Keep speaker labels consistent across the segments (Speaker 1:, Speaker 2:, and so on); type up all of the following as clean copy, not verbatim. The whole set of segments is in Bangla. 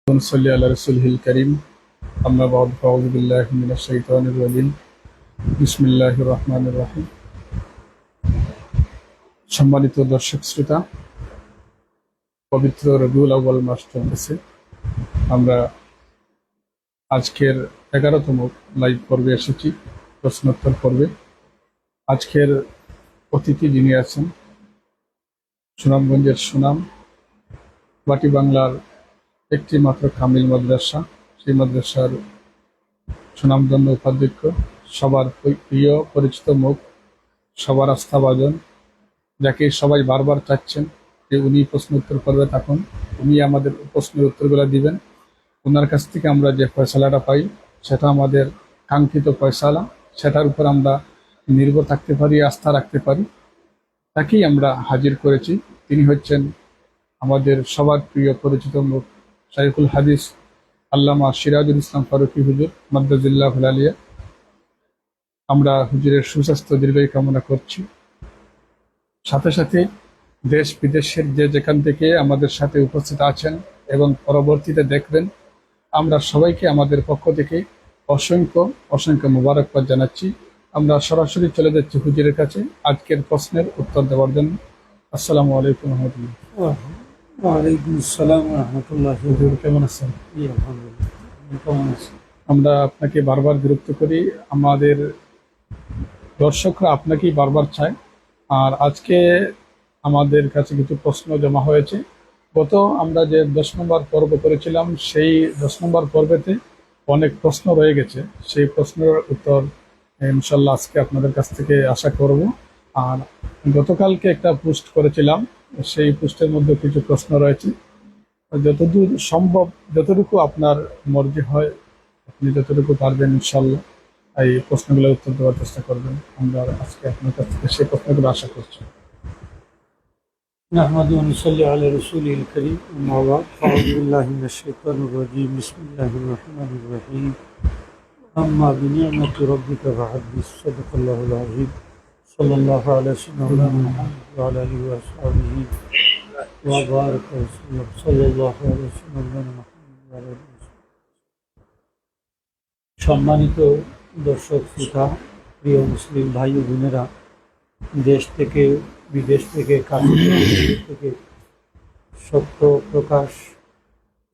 Speaker 1: صلي على رسوله الكريم أما بعد فأعوذ بالله من الشيطان الرجيم بسم الله الرحمن الرحيم সম্মানিত দর্শক শ্রোতা, পবিত্র রবিউল আউয়াল মাস চলতেছে। আমরা আজকের 11তম লাইভ পর্বে এসেছি, প্রশ্নোত্তর পর্বে। আজকের অতিথি যিনি আছেন, সুনামগঞ্জের সুনাম বাটি বাংলার একটি মাত্র কামিল মাদ্রাসা, সেই মাদ্রাসার সুনামধন্য উপাধ্যক্ষ, সবার প্রিয় পরিচিত মুখ, সবার আস্থাভাজন, যাকে সবাই বারবার চাচ্ছেন যে উনি প্রশ্ন উত্তর করবে, তখন উনি আমাদের প্রশ্নের উত্তরগুলো দিবেন। ওনার কাছ থেকে আমরা যে ফয়সালাটা পাই সেটা আমাদের কাঙ্ক্ষিত ফয়সালা, সেটার উপর আমরা নির্ভর থাকতে পারি, আস্থা রাখতে পারি। তাকেই আমরা হাজির করেছি। তিনি হচ্ছেন আমাদের সবার প্রিয় পরিচিত মুখ, শাইখুল হাদিস আল্লামা সিরাজুল ইসলাম ফারুকী হুজুর মাদ্দাজিল্লাহুল আলিয়া। আমরা হুজুরের সুস্বাস্থ্য দীর্ঘায়ু কামনা করছি। সাথে সাথে দেশ বিদেশের যে যেখান থেকে আমাদের সাথে উপস্থিত আছেন এবং পরবর্তীতে দেখবেন, আমরা সবাইকে আমাদের পক্ষ থেকে অসংখ্য অসংখ্য মোবারকবাদ জানাচ্ছি। আমরা সরাসরি চলে যাচ্ছি হুজুরের কাছে আজকের প্রশ্নের উত্তর দেওয়ার জন্য। আসসালামু আলাইকুম রহমতুল্লাহ।
Speaker 2: ওয়ালাইকুম আসসালাম রহমতুল্লাহ।
Speaker 1: হুজুর কেমন আছেন?
Speaker 2: আলহামদুলিল্লাহ, কেমন আছেন?
Speaker 1: আমরা আপনাকে বারবার বিরক্ত করি, আমাদের দর্শকরা আপনাকেই বারবার চায়। আর আজকে আমাদের কাছে কিছু প্রশ্ন জমা হয়েছে। গত আমরা যে 10 নম্বর পর্ব করেছিলাম, সেই 10 নম্বর পর্বেতে অনেক প্রশ্ন রয়ে গেছে। সেই প্রশ্নের উত্তর ইনশাল্লাহ আজকে আপনাদের কাছ থেকে আশা করব। আর গতকালকে একটা পোস্ট করেছিলাম, সেই পোস্টের মধ্যে কিছু প্রশ্ন রয়েছে। যতদূর সম্ভব, যতটুকু আপনার মর্জি হয়, আপনি যতটুকু পারবেন ইনশাল্লাহ এই প্রশ্নগুলোর উত্তর দেওয়ার চেষ্টা করবেন। আমরা আজকে আপনার কাছ থেকে সেই প্রশ্নগুলো আশা করছি।
Speaker 2: নাহমাদু ওয়া নুসাল্লি আলা রাসূলিল কারীম, আম্মা বা'দ, আউযু বিল্লাহি মিনাশ শাইতানির রাজীম, বিসমিল্লাহির রহমানির রহিম। আম্মা বিনি'মাতি রাব্বিকা ফাহাদ্দিস, সাদাকাল্লাহুল আযীম। সাল্লাল্লাহু আলা সাইয়্যিদিনা মুহাম্মাদ ওয়া আলা আলিহি ওয়া আসহাবিহি ওয়া বারাকা ওয়া সাল্লাম। সাল্লাল্লাহু আলা সাইয়্যিদিনা মুহাম্মাদ ওয়া আলা আলিহি। সম্মানিত দর্শক শ্রোতা, প্রিয় মুসলিম ভাই ও বোনেরা, দেশ থেকে বিদেশ থেকে কাছে থেকে সত্য প্রকাশ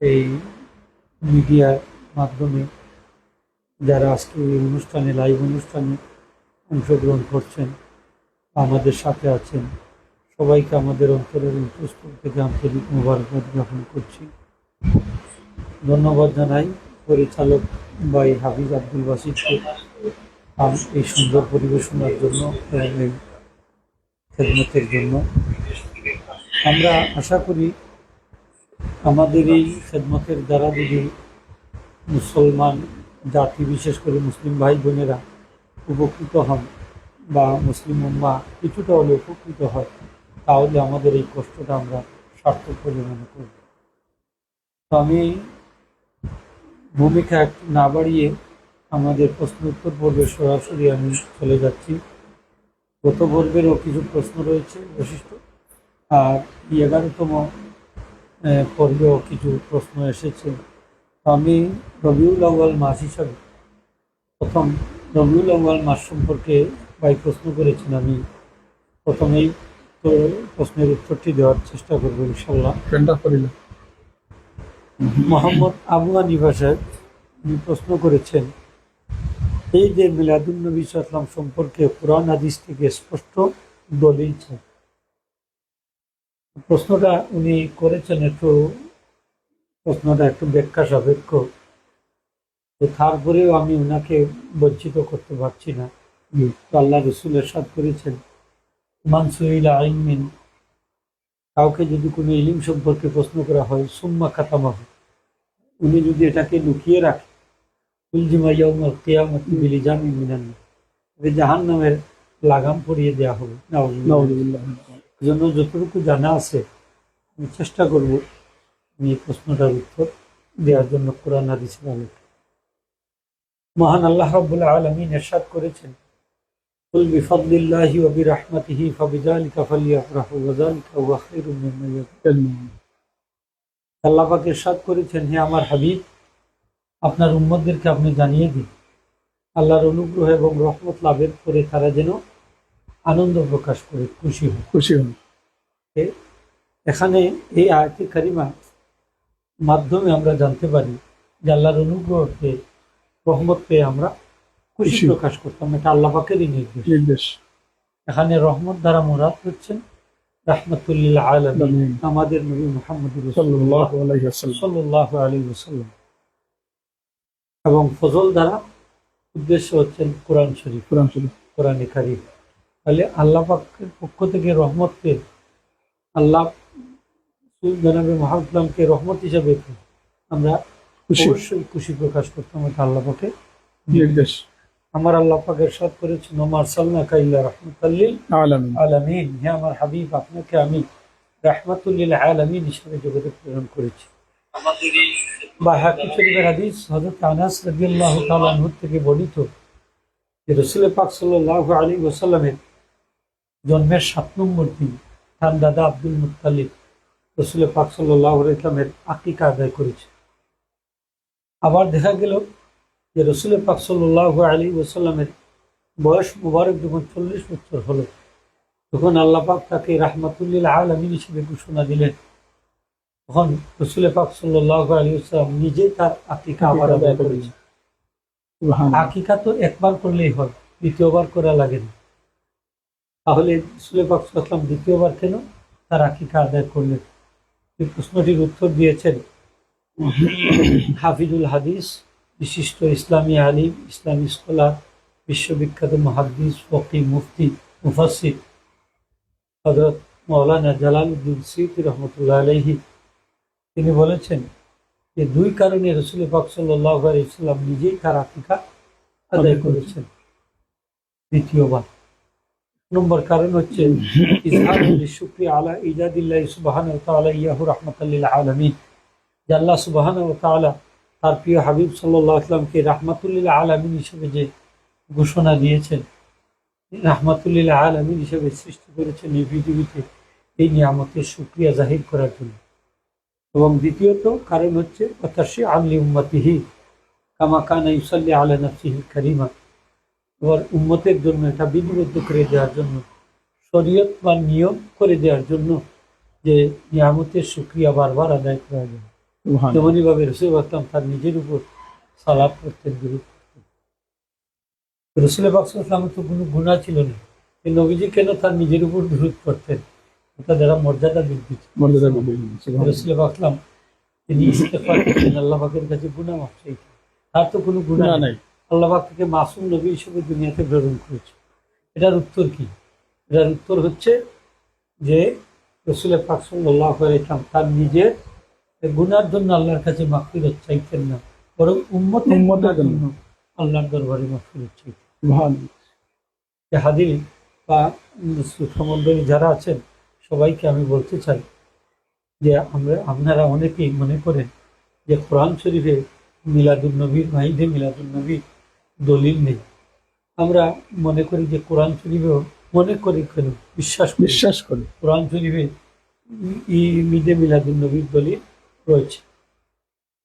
Speaker 2: এই মিডিয়ার মাধ্যমে যারা আজকে এই অনুষ্ঠানে, লাইভ অনুষ্ঠানে অংশগ্রহণ করছেন, আমাদের সাথে আছেন, সবাইকে আমাদের অন্তরের অন্তঃস্থল থেকে আন্তরিক মোবারকবাদ জ্ঞাপন করছি। ধন্যবাদ জানাই পরিচালক ভাই হাফিজ আব্দুল বাসিদকে এই সুন্দর পরিবেশনার জন্য এবং এই খেদমতের জন্য। আমরা আশা করি আমাদের এই খেদমতের দ্বারা যদি মুসলমান জাতি, বিশেষ করে মুসলিম ভাই বোনেরা উপকৃত হন বা মুসলিম উম্মাহ কিছুটা হলে উপকৃত হয়, তাহলে আমাদের এই কষ্টটা আমরা সার্থক বলে মনে করব। তো আমি ভূমিকা না বাড়িয়ে আমাদের প্রশ্ন উত্তর পর্বে সরাসরি আমি চলে যাচ্ছি। গত পর্বেরও কিছু প্রশ্ন রয়েছে বৈশিষ্ট্য, আর 11তম পর্বেও কিছু প্রশ্ন এসেছে। আমি রবিউল আউয়াল মাস হিসাবে প্রথম রবিউল আউয়াল মাস সম্পর্কে ভাই প্রশ্ন করেছেন। আমি প্রথমেই তো প্রশ্নের উত্তরটি দেওয়ার চেষ্টা করবো ইনশাল্লাহ। মোহাম্মদ আবু হানিফা সাহেব উনি প্রশ্ন করেছেন, এই যে মিলাদুন নবী সাল্লাল্লাহু আলাইহি ওয়াসাল্লাম সম্পর্কে কুরআন হাদিস থেকে স্পষ্ট দলিল চাই। প্রশ্নটা উনি করেছেন প্রশ্নটা একটু ব্যাখ্যা সাপেক্ষ, তো তারপরেও আমি ওনাকে বঞ্চিত করতে পারছি না। তো আল্লাহ রসুল ইরশাদ করেছেন, মান সুইলা ইলমিন, কাউকে যদি কোনো ইলম সম্পর্কে প্রশ্ন করা হয়, সুম্মা কাতামাহু, উনি যদি এটাকে লুকিয়ে রাখে, উলজিমা ইয়াউমাল কিয়ামাতি বিলিজামিন মিনান নার, জাহান্নামের লাগাম পরিয়ে দেওয়া হবে। নাউযুবিল্লাহ। জন্য যতটুকু জানা আছে আমি চেষ্টা করব এই প্রশ্নটার উত্তর দেওয়ার জন্য কোরআন হাদিসের আলোকে। মহান আল্লাহ রাব্বুল আলামিন ইরশাদ করেছেন, কুল বিফাদলিল্লাহি ওয়া বিরাহমাতিহি ফাবিযালিকা ফালইফরাহু ওয়া যালিকা হুয়া খায়রুম মিম্মা ইয়াজমাউন। আল্লাহ পাক ইরশাদ করেছেন, হে আমার হাবিব, আপনার উম্মতদেরকে আপনি জানিয়ে দিন আল্লাহর অনুগ্রহ এবং রহমত লাভের করে তারা যেন আনন্দ প্রকাশ করে, খুশি হয়।
Speaker 1: খুশি হন।
Speaker 2: এখানে এই আয়াতে কারিমা মাধ্যমে আমরা জানতে পারি যে আল্লাহর অনুগ্রহ পেয়ে, রহমত পেয়ে আমরা খুশি
Speaker 1: খুশি।
Speaker 2: প্রকাশ করতাম। এটা আল্লাহ পাকেরই নির্দেশ।
Speaker 1: নির্দেশ।
Speaker 2: এখানে রহমত দ্বারা মুরাদ হচ্ছেন রাহমাতুল্লিল আলামিন,
Speaker 1: আমিন।
Speaker 2: আমাদের নবী মুহাম্মদ
Speaker 1: সাল্লাল্লাহু আলাইহি ওয়াসাল্লাম।
Speaker 2: সাল্লাল্লাহু আলাইহি ওয়াসাল্লাম। এবং ফজল দ্বারা উদ্দেশ্য হচ্ছেন কোরআন শরীফ,
Speaker 1: কোরআন শরীফ।
Speaker 2: কোরআনে কারীম। তাহলে আল্লাহ পাকের পক্ষ থেকে রহমত পেয়ে, আল্লাহ জনাবে মুহাম্মদকে রহমত হিসেবে পেয়ে আমরা
Speaker 1: খুশি।
Speaker 2: অবশ্যই খুশি প্রকাশ করতাম। এটা আল্লাহ পাকে
Speaker 1: নির্দেশ।
Speaker 2: আমার আল্লাহ পাক ইরশাদ করেছেন, ওমা আরসালনাকা ইল্লা রাহমাতাল লিল
Speaker 1: আলামিন।
Speaker 2: আলামিন, হে আমার হাবিব, আপনাকে আমি রাহমাতুল লিল আলামিন হিসেবে জগতে প্রেরণ করেছি। বায়হাকি শরীফের হাদিস, হযরত আনাস রাদিয়াল্লাহু তাআলা আনহু থেকে বর্ণিত যে রাসূল পাক সাল্লাল্লাহু আলাইহি ওয়াসাল্লামের জন্মের 7 নম্বর দিন তার দাদা আব্দুল মুত্তালিব রাসূল পাক সাল্লাল্লাহু আলাইহি ওয়াসাল্লামের আকিকা আদায় করেছে। আবার দেখা গেল যে রাসূল পাক সাল্লাল্লাহু আলাইহি ওয়াসাল্লামের বয়স মুবারক যখন 40 বছর হলো, তখন আল্লাহ পাক তাকে রাহমাতুল লিল আলামিন হিসেবে ঘোষণা দিলেন। তখন রাসূল পাক সাল্লাল্লাহু আলাইহি ওয়াসাল্লাম নিজেই তার আকিকা আবার আদায় করেছেন।
Speaker 1: সুবহানাল্লাহ।
Speaker 2: আকিকা তো একবার করলেই হয়, দ্বিতীয়বার করা লাগে না। তাহলে রাসূল পাক সাল্লাল্লাহু আলাইহি ওয়াসাল্লাম দ্বিতীয়বার কেন তার আকিকা আদায় করলেন? এই প্রশ্নটির উত্তর দিয়েছেন হাফিজুল হাদিস, বিশিষ্ট ইসলামী আলিম, ইসলামী স্কলার, বিশ্ববিখ্যাত মুহাদ্দিস, ফকিহ, মুফতি, মুফাসসির হযরত মাওলানা জালালউদ্দিন সিয়ুতী রাহমাতুল্লাহ আলাইহি। তিনি বলেছেন যে 2 কারণে রাসূল পাক সাল্লাল্লাহু আলাইহি ওয়াসাল্লাম নিজেই তার আকিকা আদায় করেছেন দ্বিতীয়বার। নম্বর কারণ হচ্ছে ইজহারুল শুকরি আলা ইজাদিল্লাহি সুবহানাহু ওয়া তাআলা ইয়াহু রাহমাতাল লিল আলামিন, যে আল্লাহ সুবহানাহু ওয়া তাআলা তার প্রিয় হাবিব সাল্লাল্লাহু আলাইহি ওয়াসাল্লামকে রাহমাতুল লিল আলামিন হিসেবে যে ঘোষণা দিয়েছেন, রাহমাতুল লিল আলামিন হিসেবে সৃষ্টি করেছেন এই পৃথিবীতে, এই নিয়ামতের শুকরিয়া জাহির করার জন্য। এবং দ্বিতীয়ত কারণ হচ্ছে ওয়াতাশিআন লিউম্মাতিহি কামা কানা ইউসাল্লি আলা নাফসিহিল কারিমা, এবার উম্মতের জন্য এটা বিধিবদ্ধ করে দেওয়ার জন্য, শরীয়ত বা নিয়ম করে দেওয়ার জন্য যে নিয়ামতের শুকরিয়া বারবার আদায় করা যায়।
Speaker 1: সুবহানাল্লাহ।
Speaker 2: তেমনি ভাবে রাসূল আকরাম তার নিজের উপর সালাত করতেন, দুরূদ পড়তেন। রাসূল পাক সাল্লাল্লাহু আলাইহি ওয়াসাল্লামের তো কোনো গুনাহ ছিল না, এই নবীজি কেন তার নিজের উপর দুরূদ পড়তেন? এটা দ্বারা মর্যাদা বৃদ্ধি ছিল।
Speaker 1: মর্যাদা বৃদ্ধি। সুবহানাল্লাহ।
Speaker 2: রাসূল পাক সাল্লাল্লাহু আলাইহি ওয়াসাল্লাম তিনি ইস্তেগফার করতেন, আল্লাহ পাকের কাছে গুনাহ মাফ চাইতেন। তার তো কোনো গুনাহ
Speaker 1: গুনাহ
Speaker 2: নাই,
Speaker 1: নাই।
Speaker 2: আল্লাহ পাক তাকে মাসুম নবী হিসেবে দুনিয়াতে প্রেরণ করেছে। এটার উত্তর কি? এটার উত্তর হচ্ছে যে রাসূল পাক সাল্লাল্লাহু আলাইহি ওয়াসাল্লাম তার নিজের গুনার জন্য আল্লাহর কাছে মাগফিরাত চাইতেন না, বরং উম্মতের
Speaker 1: উম্মতের জন্য
Speaker 2: জন্য আল্লাহর দরবারে মাগফিরাত চাইতেন।
Speaker 1: সুবহানাল্লাহ।
Speaker 2: যে হাদির বা সমন্বয়ী যারা আছেন সবাইকে আমি বলতে চাই যে আপনারা অনেকেই মনে করেন যে কোরআন শরীফে মিলাদুন নবীর বা ঈদে মিলাদুন নবীর দলিল নেই। আমরা মনে করি যে কোরআন শরীফেও মনে করি কেন
Speaker 1: বিশ্বাস করি
Speaker 2: কোরআন শরীফে ঈদে মিলাদুন নবীর দলিল রয়েছে,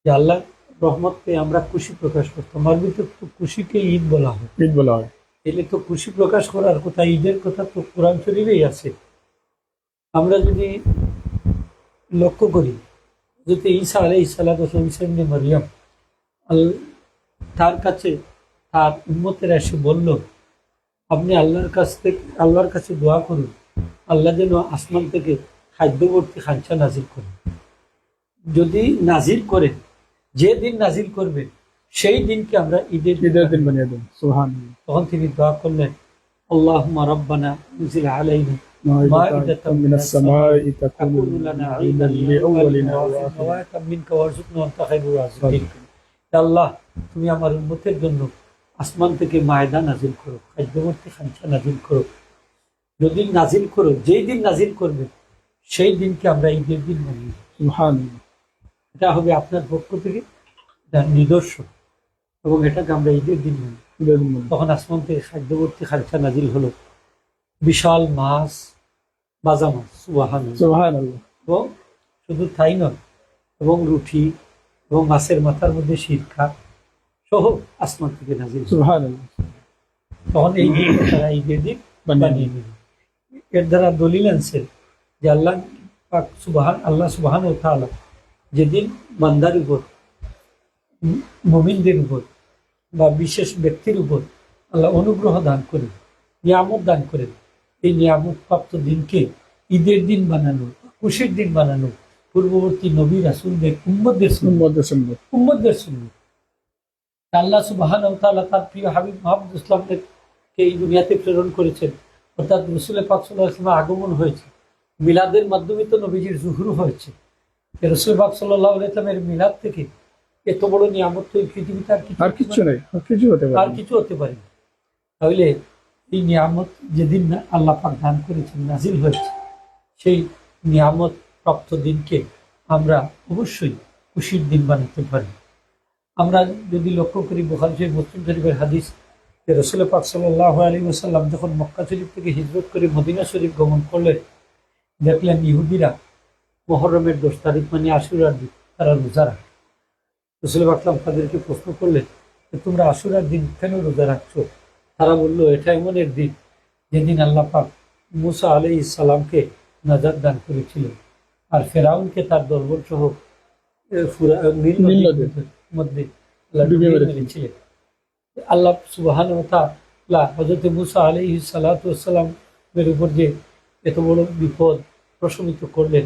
Speaker 2: যে আল্লাহ রহমত পেয়ে আমরা খুশি প্রকাশ করতাম। আরবিতে তো খুশিকে ঈদ বলা হয়,
Speaker 1: ঈদ বলা হয়।
Speaker 2: এলে তো খুশি প্রকাশ করার কথা, ঈদের কথা তো কোরআন শরীফেই আছে। আমরা যদি লক্ষ্য করি, যদি ঈসা আলাইহিস সালাতু ওয়াস সালাম, ঈসা ইবনে মারইয়াম, তার কাছে তার উম্মতেরা এসে বলল, আপনি আল্লাহর কাছে দোয়া করুন, আল্লাহ যেন আসমান থেকে খাদ্যবর্তী খাঞ্চা নাজিল করেন। যদি নাজিল করেন, যে দিন নাজিল করবেন সেই দিনকে আমরা ঈদের
Speaker 1: দিন বানিয়ে দেন। সুবহানাল্লাহ।
Speaker 2: তখন তিনি দোয়া করলেন, আল্লাহুম্মা রাব্বানা আনজিল আলাইনা
Speaker 1: মাইদাতাম মিনাস সামাই তাকুনু লানা ঈদান লিআউয়ালিনা ওয়া আখিরিনা।
Speaker 2: আল্লাহ, তুমি আমার উম্মতের জন্য আসমান থেকে মায়দা নাজিল করো, খাদ্যবর্তী খাঞ্চা নাজিল করো। যদি নাজিল করো, যেই দিন নাজিল করবে সেই দিনকে আমরা ঈদের দিন মানি।
Speaker 1: সুবহানাল্লাহ।
Speaker 2: এটা হবে আপনার পক্ষ থেকে এটা নিদর্শন, এবং এটাকে আমরা ঈদের দিন মানি। তখন আসমান থেকে খাদ্যবর্তী খাঞ্চা নাজিল হলো, বিশাল মাছ, বাজা মাছ। সুবহানাল্লাহ।
Speaker 1: সুবহানাল্লাহ।
Speaker 2: এবং শুধু তাই নয়, এবং রুটি এবং মাছের মাথার মধ্যে শিরখা সহ আসমান থেকে নাজিল হয়েছে।
Speaker 1: সুবহানাল্লাহ।
Speaker 2: তখন এই দিনকে তারা ঈদের দিন বানিয়ে নিল। এর দ্বারা দলিল আনছে যে আল্লাহ সুবহান ও তাআলা যেদিন বান্দার উপর, মুমিনদের উপর বা বিশেষ ব্যক্তির উপর আল্লাহ অনুগ্রহ দান করেন, নিয়ামত দান করেন, এই নিয়ামত প্রাপ্ত দিনকে ঈদের দিন বানানো, খুশির দিন বানানো পূর্ববর্তী নবী রাসূলদের উম্মতদের সুন্নাত। আল্লাহ সুবহানাহু ওয়া তাআলা তার প্রিয় হাবিব মুহাম্মদ ইসলামকে এই দুনিয়াতে প্রেরণ করেছেন, অর্থাৎ রাসূল পাক সাল্লাল্লাহু আলাইহি ওয়াসাল্লামের আগমন হয়েছে, মিলাদের মাধ্যমে তো নবীজির জুহুর হয়েছে। রাসূল পাক সাল্লাল্লাহু আলাইহি ওয়াসাল্লামের মিলাদ থেকে এত বড় নিয়ামত তো এই পৃথিবীতে
Speaker 1: আর কিছু নেই, আর কিছু হতে পারে
Speaker 2: আর কিছু হতে পারে না। তাহলে এই নিয়ামত যেদিন আল্লাহ পাক দান করেছেন, নাজিল হয়েছে, সেই নিয়ামত প্রাপ্ত দিনকে আমরা অবশ্যই খুশির দিন বানাতে পারি। আমরা যদি লক্ষ্য করি বুখারী শরীফ, মুসলিম শরীফের হাদিস যে রাসূল পাক সাল্লাল্লাহু আলাইহি ওয়াসাল্লাম যখন মক্কা শরীফ থেকে হিজরত করে মদিনা শরীফ গমন করলেন, দেখলেন ইহুদিরা মুহররমের 10 তারিখ মানে আশুরার দিন তারা রোজা রাখে। রাসূল পাক তাদেরকে প্রশ্ন করলেন যে তোমরা আশুরার দিন কেন রোজা রাখছো? তারা বলল, এটা এমন এক দিন যেদিন আল্লাহ পাক মুসা আলাইহিস সালামকে নাজাত দান করেছিলেন আর ফেরাউনকে তার দরবার সহ নীল নদীর মধ্যে আল্লাহ ডুবিয়ে মেরেছিলেন। আল্লাহ সুবহানাহু ওয়া তাআলা হযরত মুসা আলাইহিস সালাতু ওয়াস সালামের উপর যে এত বড় বিপদ প্রশমিত করলেন,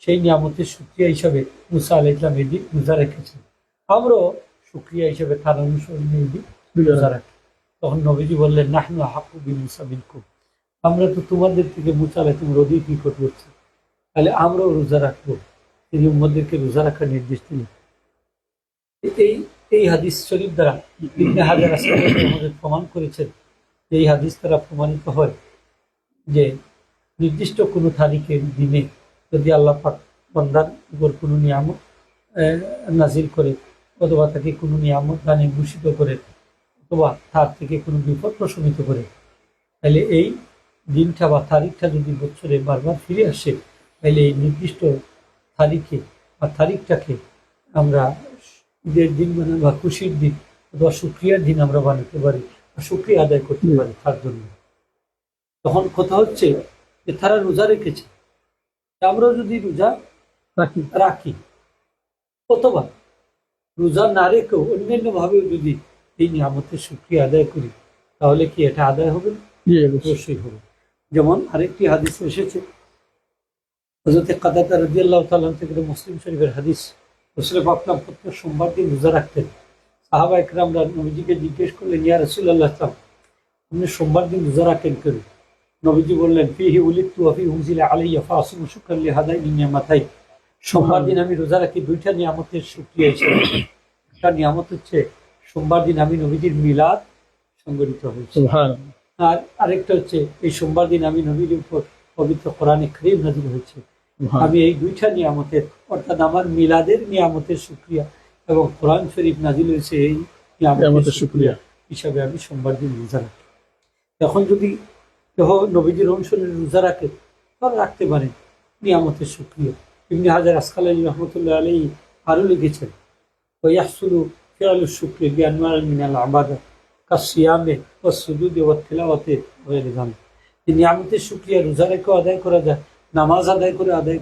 Speaker 2: সেই নিয়ামতের শুকরিয়া হিসাবে মুসা আলাইহিস সালাম এই দিন রোজা রেখেছেন। আমরাও শুকরিয়া হিসাবে তার অনুসরণে এই দিন রোজা রাখি। তখন নবীজি বললেন, নাহনু আহাক্কু বিমুসা মিনকুম, আমরা তো তোমাদের থেকে মুসা আলাইহিস সালাম অধিক নিকটবর্তী, তাহলে আমরাও রোজা রাখবো। তিনি উম্মতদেরকে রোজা রাখার নির্দেশ দিলেন। এই হাদিস শরীফ দ্বারা ইবনে হাজার আসকালানী আমাদের প্রমাণ করেছেন, এই হাদিস দ্বারা প্রমাণিত হয় যে নির্দিষ্ট কোনো তারিখের দিনে যদি আল্লাহ পাক বান্দার উপর কোনো নিয়ামত নাজিল করে অথবা তাকে কোনো নিয়ামত দানে ভূষিত করে অথবা তার থেকে কোনো বিপদ প্রশমিত করে, তাহলে এই দিনটা বা তারিখটা যদি বছরে বারবার ফিরে আসে, তাহলে এই নির্দিষ্ট তারিখে বা তারিখটাকে আমরা ঈদের দিন বা খুশির দিন অথবা শুকরিয়ার দিন আমরা বানাতে পারি বা শুকরিয়া আদায় করতে পারি তার জন্য। তখন কথা হচ্ছে যে তারা রোজা রেখেছে, আমরাও যদি রোজা রাখি অথবা রোজা না রেখেও অন্যান্য ভাবেও যদি এই নিয়ামতের শুকরিয়া আদায় করি, তাহলে কি এটা আদায় হবে? অবশ্যই হবে। যেমন আরেকটি হাদিস এসেছে হযরত কাতাদা রাদিয়াল্লাহু তাআলা থেকে, মুসলিম শরীফের হাদিস, রাসূল পাক প্রত্যেক সোমবার দিন রোজা রাখতেন। সাহাবা ইকরামরা নবীজিকে জিজ্ঞেস করলেন, ইয়া রাসূলুল্লাহ, আপনি সোমবার দিন রোজা রাখেন কেন? নবীজি বললেন, ফিহি উলিদতু ওয়া ফিহি উনজিলা আলাইয়া ফাআসুমু শুকরান লিহাদাইনি নিয়ামাতাইন, সোমবার দিন আমি রোজা রাখি দুইটা নিয়ামতের শুকরিয়া হিসেবে। একটা নিয়ামত হচ্ছে সোমবার দিন আমি নবীজির মিলাদ সংগঠিত হয়েছে, আর আরেকটা হচ্ছে এই সোমবার দিন আমি নবীর উপর পবিত্র কোরআনে কারীম নাযিল হয়েছে। আমি এই দুইটা নিয়ামতের, অর্থাৎ আমার মিলাদের নিয়ামতের শুকরিয়া এবং কোরআন শরীফ নাযিল হয়েছে এই নিয়ামতের শুকরিয়া হিসাবে আমি সোমবার দিন রোজা রাখি। এখন যদি কেহ নবীজির অনুসরণে রোজা রাখে তাহলে রাখতে পারেন নিয়ামতের শুকরিয়া। ইবনে হাজার আসকালানী রাহমাতুল্লাহ আলাইহি আরও লিখেছেন, ওয়াহসুলু ফিআলু শুকরি বিআনওয়ার মিনাল ইবাদা কাসিয়ামে ওয়াস সুজুদি ওয়াত তিলাওয়াতি ওয়া গায়রিহি। এই নিয়ামতের শুকরিয়া রোজা রেখেও আদায় করা যায়, নামাজ আদায়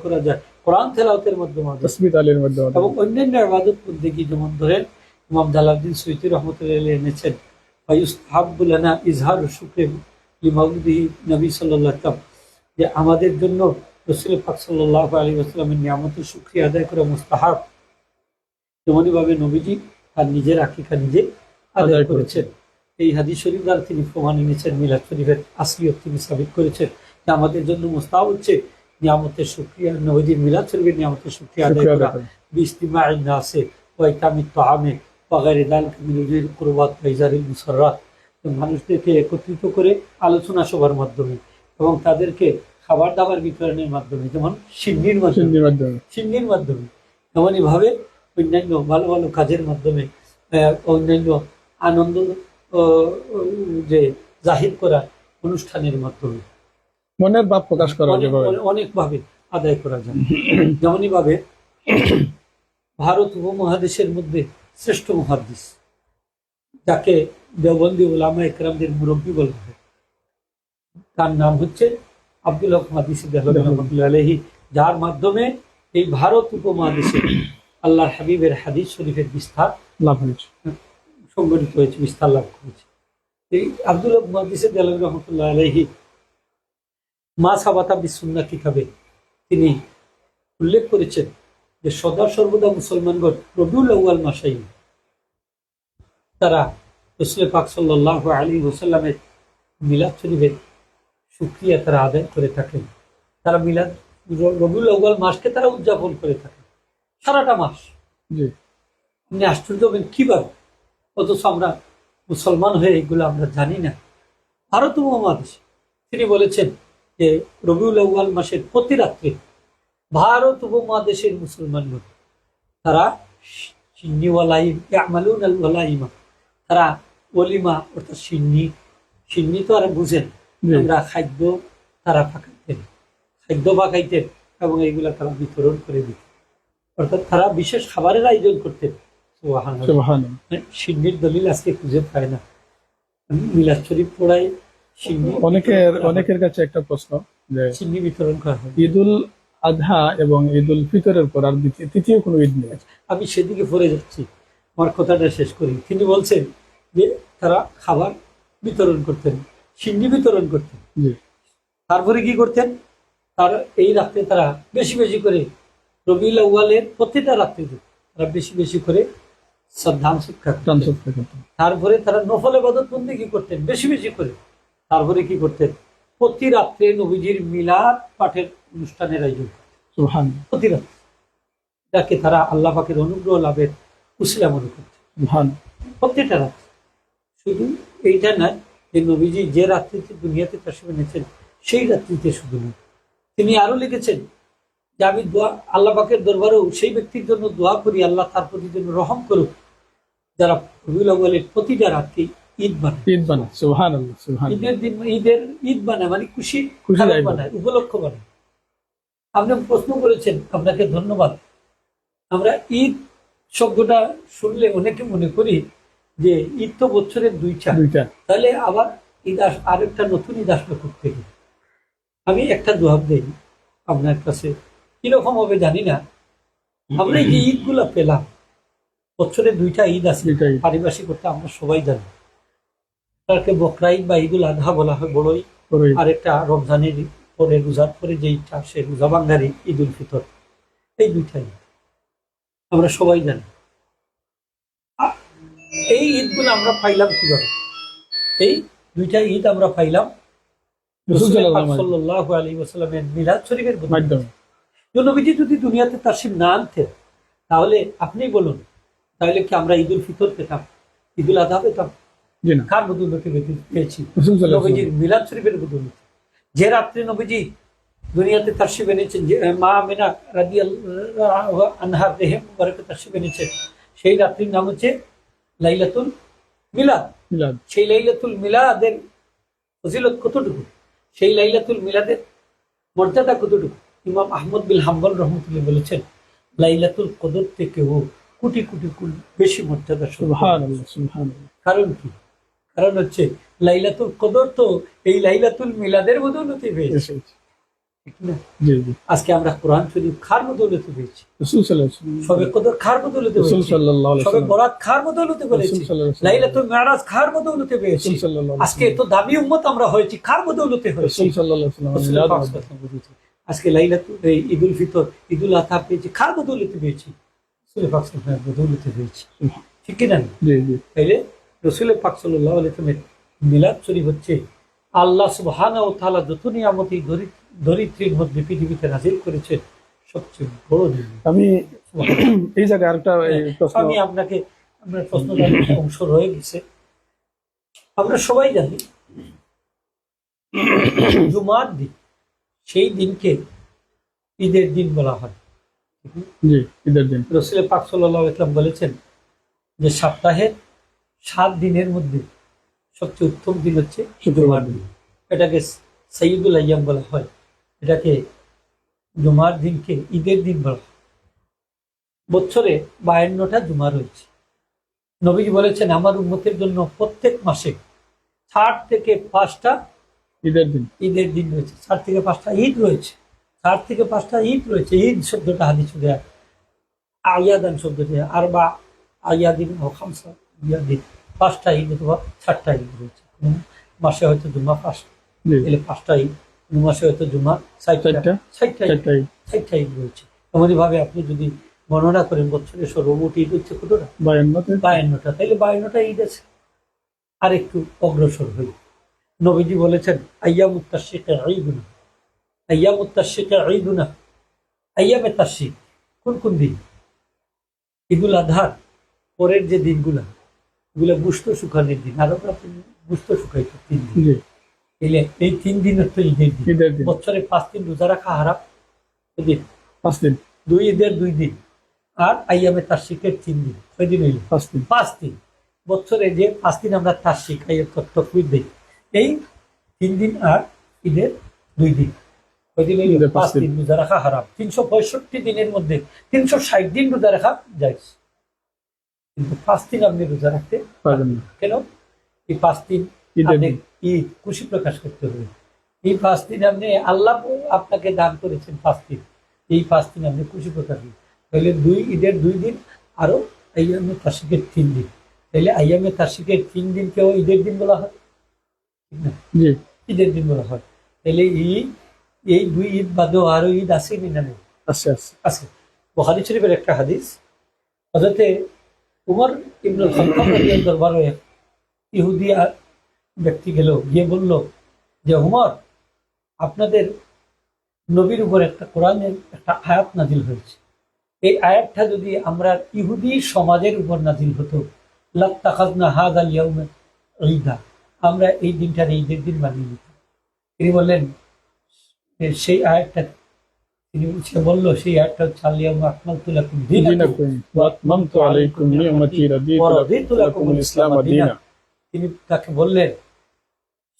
Speaker 2: করা যায়, কোরআন তেলাওয়াতের মাধ্যমে, তাসবিহ তাহলিলের মাধ্যমে এবং অন্যান্য ইবাদত বন্দেগী। যেমন ধরেন ইমাম জালালউদ্দিন সুয়ুতী রাহমাতুল্লাহ আলাইহি এনেছেন, ফায়ুসহাব্বু লানা ইজহারু শুকরি লিমাউলিদিহি নবী সাল্লাল্লাহু আলাইহি ওয়াসাল্লাম, যে আমাদের জন্য রাসূল পাক সাল্লাল্লাহু আলাইহি ওয়াসাল্লামের নিয়ামতের শুকরিয়া আদায় করা মুস্তাহাব। তেমনি ভাবে নবীজি তার নিজের আকিকা নিজে আদায় করেছেন। এই হাদিস শরীফ দ্বারা তিনি প্রমাণ এনেছেন, মিলাদ শরীফের আসলিয়ত তিনি সাবিত করেছেন যে আমাদের জন্য মুস্তাহাব হচ্ছে নিয়ামতের শুকরিয়া, নবীজির মিলাদ শরীফের নিয়ামতের শুকরিয়া আদায় করা, বিইজতিমাইন নাসে ওয়া ইতামিত তাআমে ওয়া গায়রি যালিকা মিন উজুরিল কুরবাত ওয়া ইজারিল মুসাররাত, মানুষদেরকে একত্রিত করে আলোচনা সভার মাধ্যমে এবং তাদেরকে খাবার দাবার বিতরণের মাধ্যমে, যেমন সিন্নির মাধ্যমে, এমনই ভাবে অন্যান্য ভালো ভালো কাজের মাধ্যমে, অন্যান্য আনন্দ যে জাহির করা অনুষ্ঠানের মাধ্যমে,
Speaker 1: মনের ভাব প্রকাশ করা
Speaker 2: অনেকভাবে আদায় করা যায়। যেমনই ভাবে ভারত উপমহাদেশের মধ্যে শ্রেষ্ঠ মুহাদ্দিস, যাকে দেওবন্দি উলামা একরামদের মুরব্বী বলা হয়। তার নাম হচ্ছে আব্দুল হক মাহদিসি দেহলভী রহমতুল্লাহ আলাইহি, যার মাধ্যমে এই ভারত উপমহাদেশে আল্লাহর হাবিবের হাদিস শরীফের বিস্তার
Speaker 1: লাভ হয়েছে,
Speaker 2: সংগঠিত হয়েছে, বিস্তার লাভ করেছে। এই আব্দুল হক মাহদিসি দেহলভী রহমতুল্লাহ আলাইহি মা সাবাতা বিসুন্নাহ কিতাবে তিনি উল্লেখ করেছেন যে সদা সর্বদা মুসলমানগণ রবিউল আউয়াল মাসেই তারা রাসূল পাক সাল্লাল্লাহু আলাইহি ওয়াসাল্লামের মিলাদ শরীফের শুকরিয়া তারা আদায় করে থাকেন। তারা মিলাদ রবিউল আউয়াল মাসকে তারা উদযাপন করে থাকেন সারাটা মাস।
Speaker 1: জি,
Speaker 2: আপনি আশ্চর্য হবেন কিভাবে, অথচ আমরা মুসলমান হয়ে এগুলো আমরা জানি না। ভারত উপমহাদেশে তিনি বলেছেন যে রবিউল আউয়াল মাসের প্রতি রাত্রে ভারত উপমহাদেশের মুসলমানগণ তারা তারা ওলিমা অর্থাৎ সিন্নি তো আর বুঝেন, আমরা খাদ্য তারা পাকাইতেন এবং এইগুলা তারা বিতরণ করে দিতেন, অর্থাৎ তারা বিশেষ খাবারের আয়োজন করতেন। সিন্নির দলিল আজকে খুঁজে পায় না। মিলাদ শরীফ পড়ায় সিন্নি,
Speaker 1: অনেকের কাছে একটা প্রশ্ন যে
Speaker 2: সিন্নি বিতরণ করা হয়।
Speaker 1: ঈদুল আজহা এবং ঈদুল ফিতরের পর আর তৃতীয় কোনো ঈদ নেই।
Speaker 2: আমি সেদিকে পড়ে যাচ্ছি, আমার কথাটা শেষ করি। তিনি বলছেন যে তারা খাবার বিতরণ করতেন, সিন্নি বিতরণ করতেন, তারপরে কি করতেন, তার এই রাত্রে তারা বেশি বেশি করে রবিউল আউয়ালের প্রতিটা রাত্রিতে তারা বেশি বেশি করে শ্রদ্ধান শিক্ষা করতেন। তারপরে তারা নফল ইবাদত বন্দেগী করতেন বেশি বেশি করে। তারপরে কি করতেন, প্রতি রাত্রে নবীজির মিলাদ পাঠের অনুষ্ঠানের আয়োজন করতেন প্রতি রাত্রে, যাকে তারা আল্লাহ পাকের অনুগ্রহ লাভের উসিলা মনে করতেন প্রত্যেকটা রাত্রে। শুধু এইটা নয় যে নবীজি যে রাত্রিতে দুনিয়াতে তাশরীফ এনেছেন সেই রাত্রিতে শুধু নয়, তিনি আরো লিখেছেন যে আমি দোয়া আল্লাহ পাকের দরবারেও সেই ব্যক্তির জন্য দোয়া করি আল্লাহ তার প্রতি জন্য রহম করুক যারা রবিউল আউয়ালের প্রতিটা রাত্রি ঈদ বানায়। ঈদের দিন ঈদ বানায়, মানে খুশি বানায়, উপলক্ষ বানায়। আপনি প্রশ্ন করেছেন, আপনাকে ধন্যবাদ। আমরা ঈদ শব্দটা শুনলে অনেকে মনে করি যে ঈদ তো বছরের দুইটা, তাহলে আবার ঈদ আরেকটা নতুন ঈদ আসলো থেকে। আমি একটা জবাব দেই আপনার কাছে, কিরকম হবে জানি না। আমরা এই যে ঈদ গুলা পেলাম, বছরে দুইটা ঈদ আছে পারিভাষিক করতে আমরা সবাই জানি। তাকে বকরা ঈদ বা ঈদুল আজহা বলা হয় বড়ই, আরেকটা রমজানের পরে রোজার পরে যে ঈদটা আসে রোজা বাঙ্গারি ঈদুল ফিতর, এই দুইটা ঈদ আমরা সবাই জানি। এই ঈদগুলো আমরা পাইলাম কিভাবে? এই দুইটা ঈদ আমরা পাইলাম সাল্লাল্লাহু আলাইহি ওয়াসাল্লামের মিলাদ শরীফের মাধ্যমে। নবীজি যদি দুনিয়াতে তাশরীফ না আনতেন তাহলে আপনি বলুন, তাহলে কি আমরা ঈদুল ফিতর পেতাম, ঈদুল আজহা পেতাম? কার বদৌলতে পেয়েছি? নবীজির মিলাদ শরীফের বদৌলতে। যে রাত্রে নবীজি দুনিয়াতে তাশরীফ এনেছেন, যে মা আমিনা রাদিয়াল্লাহু আনহা দেহে মুবারকে তাশরীফ এনেছেন, সেই রাত্রির নাম হচ্ছে লাইলাতুল মিলাদ। সেই লাইলাতুল মিলাদের ফজিলত কতটুকু, সেই লাইলাতুল মিলাদের মর্যাদা কতটুকু? ইমাম আহমদ বিন হাম্বল রহমতুল্লাহ বলেছেন লাইলাতুল কদর থেকেও কোটি কোটি বেশি মর্যাদা। কারণ কি? কারণ হচ্ছে লাইলাতুল কদর তো এই লাইলাতুল মিলাদের বদৌলতে পেয়েছে, ঠিক না? আজকে আমরা কোরআন শরীফ খার বদৌলতে পেয়েছি, সবে কদর খার বদৌলতে পেয়েছি, সবে বরাত খার বদৌলতে পেয়েছি, লাইলাতুল মিরাজ খার বদৌলতে পেয়েছি। আজকে এত দামি উম্মত আমরা হয়েছি খার বদৌলতে হয়েছি। আজকে লাইলাতুল ঈদুল ফিতর ঈদুল আজহা পেয়েছি খার বদৌলতে পেয়েছি, বদৌলতে পেয়েছি, ঠিক কিনা? তাইলে রাসূল পাক সাল্লাল্লাহু আলাইহি ওয়াসাল্লামের মিলাদ শরীফ হচ্ছে আল্লাহ সুবহানাহু ওয়া তাআলা যত নিয়ামত এই ধরিত্রীর মধ্যে পৃথিবীতে নাযিল করেছে সবচেয়ে বড় নিয়ামত।
Speaker 1: আমি এই জায়গায় আরেকটা
Speaker 2: আমি আপনাকে আপনার প্রশ্নটা অংশ রয়ে গেছে। আমরা সবাই জানি জুমার দিন, সেই দিনকে ঈদের দিন বলা হয়। ঈদের দিন রাসূল পাক সাল্লাল্লাহু আলাইহি ওয়াসাল্লাম বলেছেন যে সপ্তাহের 7 দিনের মধ্যে সবচেয়ে উত্তম দিন হচ্ছে শুক্রবার দিন। এটাকে সাইয়্যিদুল আইয়াম বলা হয়, এটাকে জুমার দিনকে ঈদের দিন বলা হয়। বছরে 52টা জুমা রয়েছে। নবীজি বলেছেন আমার উম্মতের জন্য প্রত্যেক মাসে 4 থেকে 5টা
Speaker 1: ঈদের দিন।
Speaker 2: ঈদের দিন রয়েছে, 4 থেকে 5টা ঈদ রয়েছে, 4 থেকে 5টা ঈদ রয়েছে। ঈদ শব্দটা হাদিসে দেয়া, আয়াদান শব্দটি আরবা আয়াদিন ও খামসা ইয়াদিন, 5টা ঈদ অথবা 4টা ঈদ রয়েছে। কোন মাসে হয়তো জুমা 5,
Speaker 1: জি,
Speaker 2: এলে 5টা ঈদ, কোন মাসে হয়তো জুমা 60টা
Speaker 1: চারটা ঈদ।
Speaker 2: 60টা ঈদ রয়েছে। এমনই ভাবে আপনি যদি গণনা করেন বছরের সর্বমোট ঈদ হচ্ছে কতটা? 52টা। তাইলে 52টা ঈদ আছে। আর একটু অগ্রসর হই, নবীজি বলেছেন আইয়ামুত তাশরিকে ঈদুনা, আইয়ামুত তাশরিকে ঈদুনা, আইয়ামে তাশরিক কোন কোন দিন? ঈদুল আজহার পরের যে দিনগুলা, এগুলো গুস্ত শুকানোর দিন। আরো গুস্ত শুকাইতো 3 দিন।
Speaker 1: জি,
Speaker 2: এলে এই 3 দিন হচ্ছে ঈদের দিন।
Speaker 1: ঈদের দিন।
Speaker 2: বছরে 5 দিন রোজা রাখা হারাম, দিন
Speaker 1: 5 দিন।
Speaker 2: 2 ঈদের 2 দিন, আর আইয়ামে তাশরিকের 3 দিন। কয় দিন হইল?
Speaker 1: 5 দিন।
Speaker 2: 5 দিন। বছরে যে 5 দিন আমরা তাশরিক তকবীর দিই, এই 3 দিন আর ঈদের 2 দিন, কয় দিন হইল?
Speaker 1: ঈদের 5
Speaker 2: 5 দিন রোজা রাখা হারাম। 365 দিনের মধ্যে 360 দিন রোজা রাখা জায়েজ, কিন্তু 5 দিন আপনি রোজা রাখতে
Speaker 1: পারবেন না।
Speaker 2: কেন? এই 5 দিন
Speaker 1: ঈদের
Speaker 2: আপনি
Speaker 1: দিন।
Speaker 2: ঈদ খুশি প্রকাশ করতে হবে। এই 5 দিন আপনি আল্লাহ আপনাকে দান করেছেন 5 দিন, এই 5 দিন আপনি খুশি প্রকাশ করবেন। তাহলে 2 ঈদের 2 দিন, আরো আইয়ামে তাশরিকের 3 দিন। তাহলে আইয়ামে তাশরিকের 3 দিনকেও ঈদের দিন বলা হয়, ঠিক না?
Speaker 1: জি,
Speaker 2: ঈদের দিন বলা হয়। তাহলে এই 2 ঈদ বাদেও আরো ঈদ আছে না নেই?
Speaker 1: আছে।
Speaker 2: আছে। বুখারী শরীফের একটা হাদিস, হযরতে উমর ইবনুল খাত্তাব রাদিয়াল্লাহু দরবারে ইহুদি ব্যক্তি গেল, গিয়ে বলল যে উমর, আপনাদের নবীর উপর একটা কোরআনের একটা আয়াত নাজিল হয়েছে, এই আয়াতটা যদি আমরা ইহুদি সমাজের উপর নাজিল হতো, লাত্তাখাযনা হাযাল ইয়াউমা ঈদা, আমরা এই দিনটার ঈদের দিন বানিয়ে নিতাম। তিনি বললেন সেই আয়াতটা, সে বলল সেই আয়াতটা হচ্ছে আল-ইয়াউমা আকমালতু লাকুম দীনাকুম
Speaker 1: ওয়া আতমামতু আলাইকুম নি'মাতি
Speaker 2: ওয়া রাদিতু লাকুমুল ইসলাম দীনা। তিনি তাকে বললেন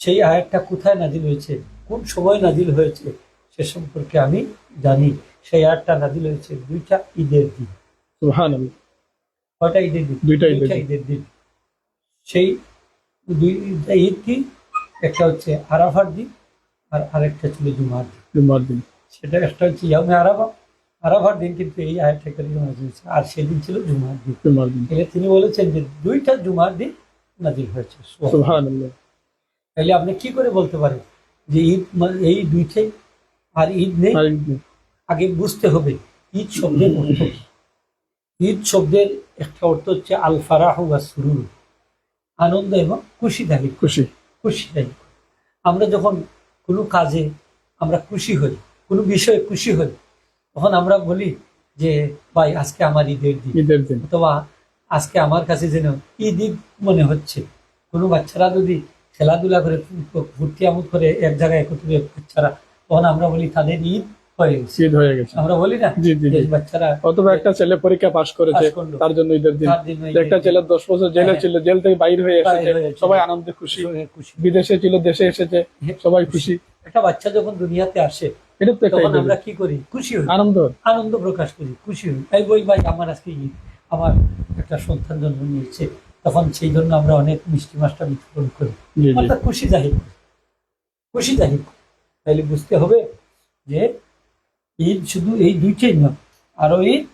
Speaker 2: সেই আয়াতটা কোথায় নাজিল হয়েছে, কোন সময় নাজিল হয়েছে, সে সম্পর্কে আমি জানি। সেই আয়াতটা নাজিল হয়েছে 2টা ঈদের দিন।
Speaker 1: সুবহানাল্লাহ।
Speaker 2: কয়টা ঈদের দিন?
Speaker 1: 2টা ঈদের দিন।
Speaker 2: ঈদের দিন। সেই 2টা ঈদ কি? একটা হচ্ছে আরাফার দিন, আর আরেকটা ছিল জুমার দিন।
Speaker 1: জুমার দিন।
Speaker 2: সেটা একটা হচ্ছে ইয়ামে আরাফা, আরাফার দিন কিন্তু এই আয়াতটা করে নাজিল হয়েছে, আর সেদিন ছিল জুমার দিন।
Speaker 1: জুমার দিন।
Speaker 2: এলে তিনি বলেছেন যে 2টা জুমার দিন নাজিল হয়েছে।
Speaker 1: সুবহানাল্লাহ।
Speaker 2: তাহলে আপনি কি করে বলতে পারেন যে ঈদ এই 2টাই আর ঈদ নেই? আগে বুঝতে হবে ঈদ শব্দের অর্থ কি। ঈদ শব্দের একটা অর্থ হচ্ছে আল ফারাহু ওয়াস সুরুর, আনন্দ এবং খুশিদায়ক। খুশিদায়ক। আমরা যখন কোনো কাজে আমরা খুশি হই, কোনো বিষয়ে খুশি হই, তখন আমরা বলি যে ভাই আজকে আমার ঈদের দিন, অথবা আজকে আমার কাছে যেন ঈদ ঈদ মনে হচ্ছে। কোনো বাচ্চারা যদি খেলাধুলা করে ফুর্তি আমোদ করে এক জায়গায় একত্রে বাচ্চারা, তখন আমরা বলি তাদের ঈদ হয়ে গেছে। আমরা বলি না বাচ্চারা,
Speaker 1: অথবা একটা ছেলে পরীক্ষা পাশ করেছে, তার জন্য ঈদের দিন। একটা ছেলে 10 বছর জেলে ছিল, জেল থেকে বাইর হয়ে এসেছে, সবাই আনন্দে খুশি। বিদেশে ছিল, দেশে এসেছে, সবাই খুশি।
Speaker 2: একটা বাচ্চা যখন দুনিয়াতে আসে, তখন আমরা কি করি? খুশি হই, আনন্দ প্রকাশ করি, খুশি হই। এই বই ভাই আমার আজকে ঈদ, আমার একটা সন্তান জন্ম নিয়েছে, তখন সেই জন্য আমরা অনেক মিষ্টি মাছটা বিতরণ করি, অর্থাৎ খুশি জাহির করি। তাইলে বুঝতে হবে যে ঈদ শুধু এই 2টাই নয়, আরো ঈদ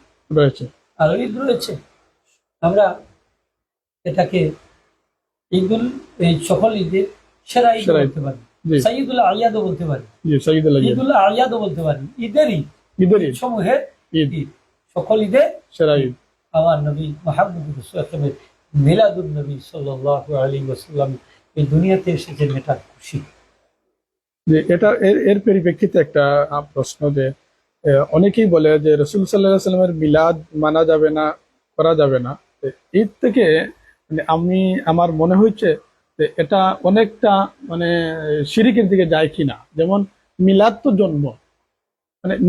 Speaker 2: রয়েছে। আমরা এটাকে এই সকল ঈদের সেরা ঈদ বলতে পারি, সাইয়্যিদুল আয়াদও বলতে পারি, ঈদুল আয়াদও বলতে পারি। ঈদের সমূহের ঈদ, সকল ঈদের
Speaker 1: সেরা ঈদ।
Speaker 2: আমার নবী মুহাম্মদ রাসূলুল্লাহ মিলাদুন নবী সাল্লাল্লাহু আলাইহি ওয়াসাল্লাম এই দুনিয়াতে এসেছেন, এটা খুশি।
Speaker 1: যে এটা এর পরিপ্রেক্ষিতে একটা প্রশ্ন, যে অনেকেই বলে যে রাসূল সাল্লাল্লাহু আলাইহি ওয়াসাল্লামের মিলাদ মানা যাবে না, করা যাবে না। ঈদ থেকে আমার মনে হচ্ছে যে এটা অনেকটা শিরকের দিকে যায় কিনা। যেমন মিলাদ তো জন্ম,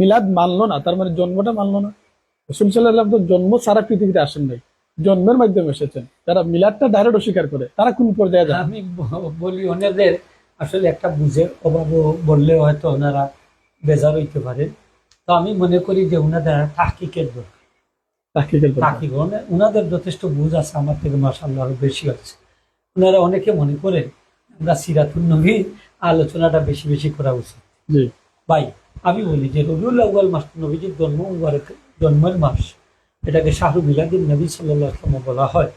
Speaker 1: মিলাদ মানলো না, তার মানে জন্মটা মানলো না। রাসূল সাল্লাল্লাহু আলাইহি ওয়াসাল্লাম তো জন্ম সারা পৃথিবীতে আসেন নাই, জন্মের মাধ্যমে এসেছেন। যারা মিলাদটা ডাইরেক্ট অস্বীকার করে, তারা কোন পর্যায়ে যায়?
Speaker 2: আমি বলি ওনাদের আসলে একটা বুঝের অভাব বললে হয়তো ওনারা বেজার হইতে পারে। তো আমি মনে করি যে ওনাদের তাহকিকের দরকার।
Speaker 1: তাহকিকের দরকার।
Speaker 2: তাকিব ওনাদের যথেষ্ট বুঝ আছে আমার থেকে মাশাআল্লাহ আরো বেশি আছে। ওনারা অনেকে মনে করেন আমরা সিরাতুন নবী আলোচনাটা বেশি বেশি করা উচিত।
Speaker 1: জি
Speaker 2: ভাই আমি বলি যে রবিউল আউয়াল মাস নবীজির জন্ম মুবারক জন্মের মাস, এটাকে শাহরু মিলাদুন নবী সাল্লাল্লাহু আলাইহি ওয়াসাল্লাম বলা হয়।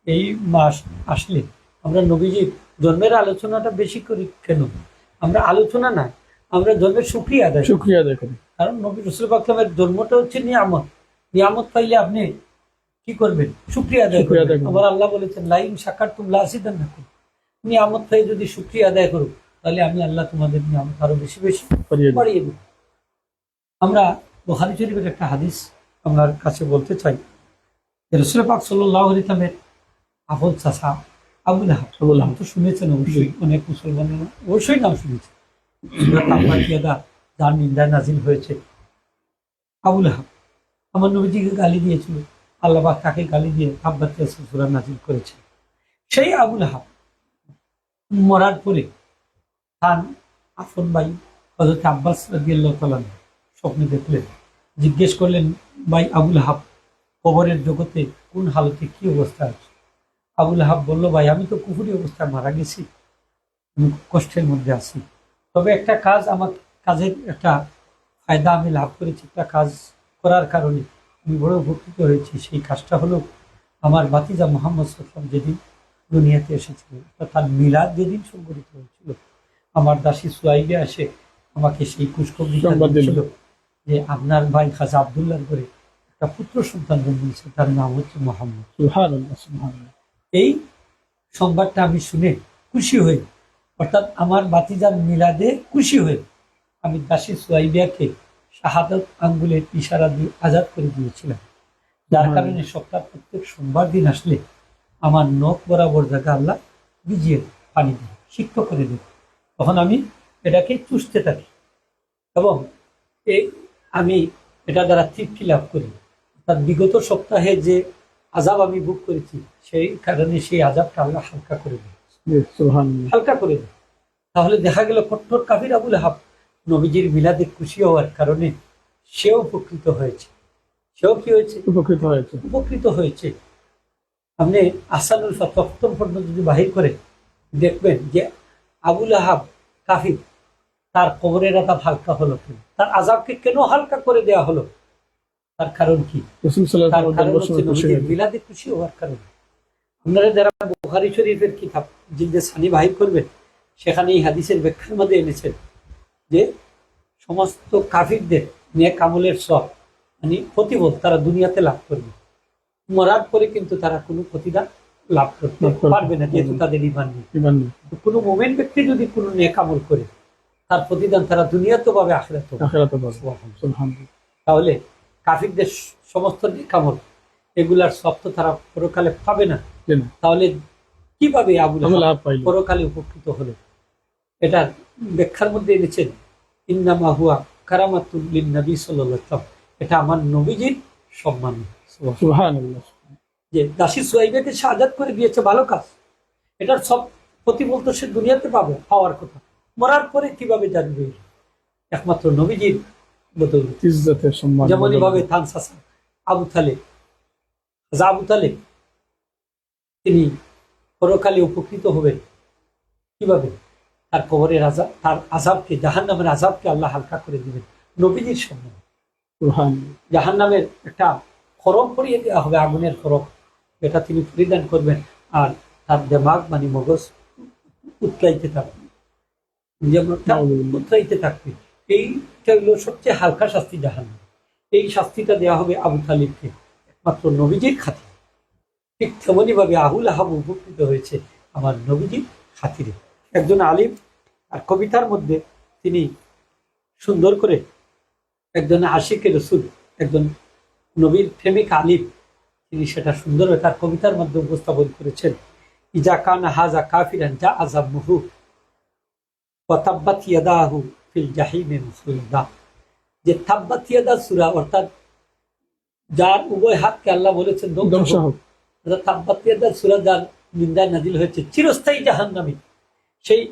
Speaker 2: এই মাস আসলে আমরা নবীজির জন্মের আলোচনাটা বেশি করি কেন? আমরা আলোচনা না, আমরা জন্মের শুকরিয়া আদায় করি।
Speaker 1: শুকরিয়া আদায় করি।
Speaker 2: কারণ নবী রাসূল আকরামের জন্মটা হচ্ছে নিয়ামত। নিয়ামত পাইলে আপনি কি করবেন? শুকরিয়া আদায়
Speaker 1: শুকরিয়া আদায়
Speaker 2: করবেন।
Speaker 1: করবেন।
Speaker 2: আবার আল্লাহ বলেছেন লাইন শাকারতুম লাযিদান্নাকুম। নিয়ামত পাই যদি শুকরিয়া আদায় করো তাহলে আমি আল্লাহ তোমাদের নিয়ামত আরো বেশি বেশি
Speaker 1: বাড়িয়ে দিই।
Speaker 2: বাড়িয়ে দেব। আমরা বুখারী শরীফের একটা হাদিস আপনার কাছে বলতে চাই। রাসূল পাক সাল্লাল্লাহু আলাইহি ওয়াসাল্লামের আপন চাচা আবু লাহাব।
Speaker 1: আবু লাহাব।
Speaker 2: নাম তো শুনেছেন অবশ্যই, অনেক মুসলমানেরা অবশ্যই নাম শুনেছেন। যার নিন্দা নাজিল হয়েছে আবু লাহাব আমার নবীজিকে গালি দিয়েছিল, আল্লাহ পাক তাকে গালি দিয়ে তাব্বাত ইয়াসিন সূরা নাজিল করেছে। সেই আবু লাহাব মরার পরে তার আপন ভাই হযরত আব্বাস রাদিয়াল্লাহু তাআলা স্বপ্নে দেখলেন, জিজ্ঞেস করলেন ভাই আবু লাহাব কবরের জগতে কোন হালতে কি অবস্থা আছে? আবু লাহাব বলল ভাই আমি তো কুফরি অবস্থায় মারা গেছি, আমি কষ্টের মধ্যে আছি। তবে একটা কাজ, আমার কাজের একটা ফায়দা আমি লাভ করেছি, একটা কাজ করার কারণে আমি বড় উপকৃত হয়েছি। সেই কাজটা হলো আমার ভাতিজা মুহাম্মদ সাল্লাল্লাহু আলাইহি ওয়াসাল্লাম যেদিন দুনিয়াতে এসেছিলেন, তার মিলাদ যেদিন সংঘটিত হয়েছিল, আমার দাসী সুয়াইবা এসে আমাকে সেই খুশখবরটা
Speaker 1: সংবাদ দিল।
Speaker 2: দিয়েছিল যে আপনার ভাই খাজা আব্দুল্লাহর ঘরে একটা পুত্র সন্তান জন্মেছে, তার নাম হচ্ছে মুহাম্মদ।
Speaker 1: সুবহানাল্লাহ সুবহানাল্লাহ।
Speaker 2: এই সংবাদটা আমি শুনে খুশি হই, অর্থাৎ আমার ভাতিজার মিলাদে খুশি হয়ে আমি দাসী সুয়াইবিয়াকে শাহাদাত আঙ্গুলের ইশারা দিয়ে আজাদ করে দিয়েছিলাম। যার কারণে সপ্তাহ প্রত্যেক সোমবার দিন আসলে আমার নখ বরাবর জায়গা আল্লাহ ভিজিয়ে পানি দিয়ে সিক্ত করে দেব। তখন আমি এটাকে চুষতে থাকি এবং আমি এটা দ্বারা তৃপ্তি লাভ করি। অর্থাৎ বিগত সপ্তাহে যে আজাব আমি ভোগ করেছি সেই কারণে সেই আজাবটা আল্লাহ হালকা করে দেয়,
Speaker 1: জি সুবহানাল্লাহ।
Speaker 2: হালকা করে দেয়। তাহলে দেখা গেল কট্টর কাফির আবু লাহাব নবীজির মিলাদে খুশি হওয়ার কারণে সেও উপকৃত হয়েছে। সেও কি হয়েছে?
Speaker 1: উপকৃত হয়েছে।
Speaker 2: উপকৃত হয়েছে। আপনি আহসানুল ফাতওয়া প্রথম পর্যন্ত যদি বাহির করে দেখবেন যে আবু লাহাব কাফির, তার কবরের আজাব হালকা হলো কেন? তার আজাবকে কেন হালকা করে দেওয়া হলো? তার কারণ কি?
Speaker 1: রাসূল সাল্লাল্লাহু
Speaker 2: তার
Speaker 1: আলাইহি
Speaker 2: কারণ হচ্ছে
Speaker 1: ওয়াসাল্লাম খুশি
Speaker 2: নবীজির
Speaker 1: হয়েছে।
Speaker 2: মিলাদে খুশি হওয়ার কারণে। আপনারা যারা বুখারী শরীফের কিতাব জিলদে সানি বাহির করবেন সেখানে এই হাদিসের ব্যাখ্যার মধ্যে এনেছেন যে সমস্ত কাফিরদের নেক আমলের সব মানে প্রতিফল তারা দুনিয়াতে লাভ করবে, মরার পরে কিন্তু তারা কোনো প্রতিদান লাভ করতে পারবে না, যেহেতু তাদের ঈমান নেই।
Speaker 1: ঈমান নেই।
Speaker 2: কোনো মুমিন ব্যক্তি যদি কোনো নেক আমল করে তার প্রতিদান তারা দুনিয়াতে পাবে, আখিরাতেও পাবে।
Speaker 1: আখিরাতে পাবে। সুবহানাল্লাহ।
Speaker 2: তাহলে কাফিরদের সমস্ত নেক আমল এগুলার সব তো তারা পরকালে পাবে না।
Speaker 1: জি না।
Speaker 2: তাহলে কিভাবে আবু
Speaker 1: আবু
Speaker 2: লাহাব
Speaker 1: লাহাব পাইল।
Speaker 2: পরকালে উপকৃত হলো? এটা ব্যাখ্যার মধ্যে এনেছেন ইন্নামা হুয়া কারামাতুল লিন নবী সাল্লাল্লাহু আলাইহি ওয়াসাল্লাম, এটা আমার নবীজির সম্মান।
Speaker 1: সুবহানাল্লাহ।
Speaker 2: যে দাসী সুয়াইবাকে শাহাদাত করে দিয়েছে, ভালো কাজ, এটার সব প্রতিফল তো সে দুনিয়াতে পাবে, পাওয়ার কথা। মরার পরে কিভাবে জানবে? একমাত্র নবীজির বদৌলতে।
Speaker 1: ইজ্জতের সম্মান।
Speaker 2: যেমন এভাবে তান চাচা আবু তালেব, আবু তালেব তিনি পরকালে উপকৃত হবেন কিভাবে? তার কবরের আজাব, তার আজাবকে, জাহান্নামের আজাবকে আল্লাহ হালকা করে দিবেন নবীজির সম্মান।
Speaker 1: সুবহানাল্লাহ।
Speaker 2: জাহান্নামের একটা খরম পরিয়ে দেওয়া হবে, আগুনের খরম, এটা তিনি পরিধান করবেন। আর তার দেমাগ মানে মগজ উতলাইতে থাকবে, যেমনটা উতলাইতে থাকবে। এইটা হলো সবচেয়ে হালকা শাস্তি জাহান্নাম। এই শাস্তিটা দেওয়া হবে আবু তালিবকে একমাত্র নবীজির খাতিরে। ঠিক তেমনি ভাবে আবু লাহাব উপকৃত হয়েছে আমার নবীজির খাতিরে। একজন আলিম আর কবিতার মধ্যে তিনি সুন্দর করে একজন আশিকে রসুল, একজন নবীর প্রেমিক আলিম, তিনি সেটা সুন্দর তার কবিতার মধ্যে উপস্থাপন করেছেন। ইজা কানা হাজা কাফিরান যা আযাবুহু ওয়া তাব্বাত ইয়াদাহু ফিল জাহিমে মুসলিদা। যে তাব্বাত ইয়াদা সূরা, অর্থাৎ যার উভয় হাতকে আল্লাহ বলেছেন ধ্বংস হোক, তাব্বাত ইয়াদা সূরা যার নিন্দায় নাজিল হয়েছে চিরস্থায়ী জাহান্নামী, সেই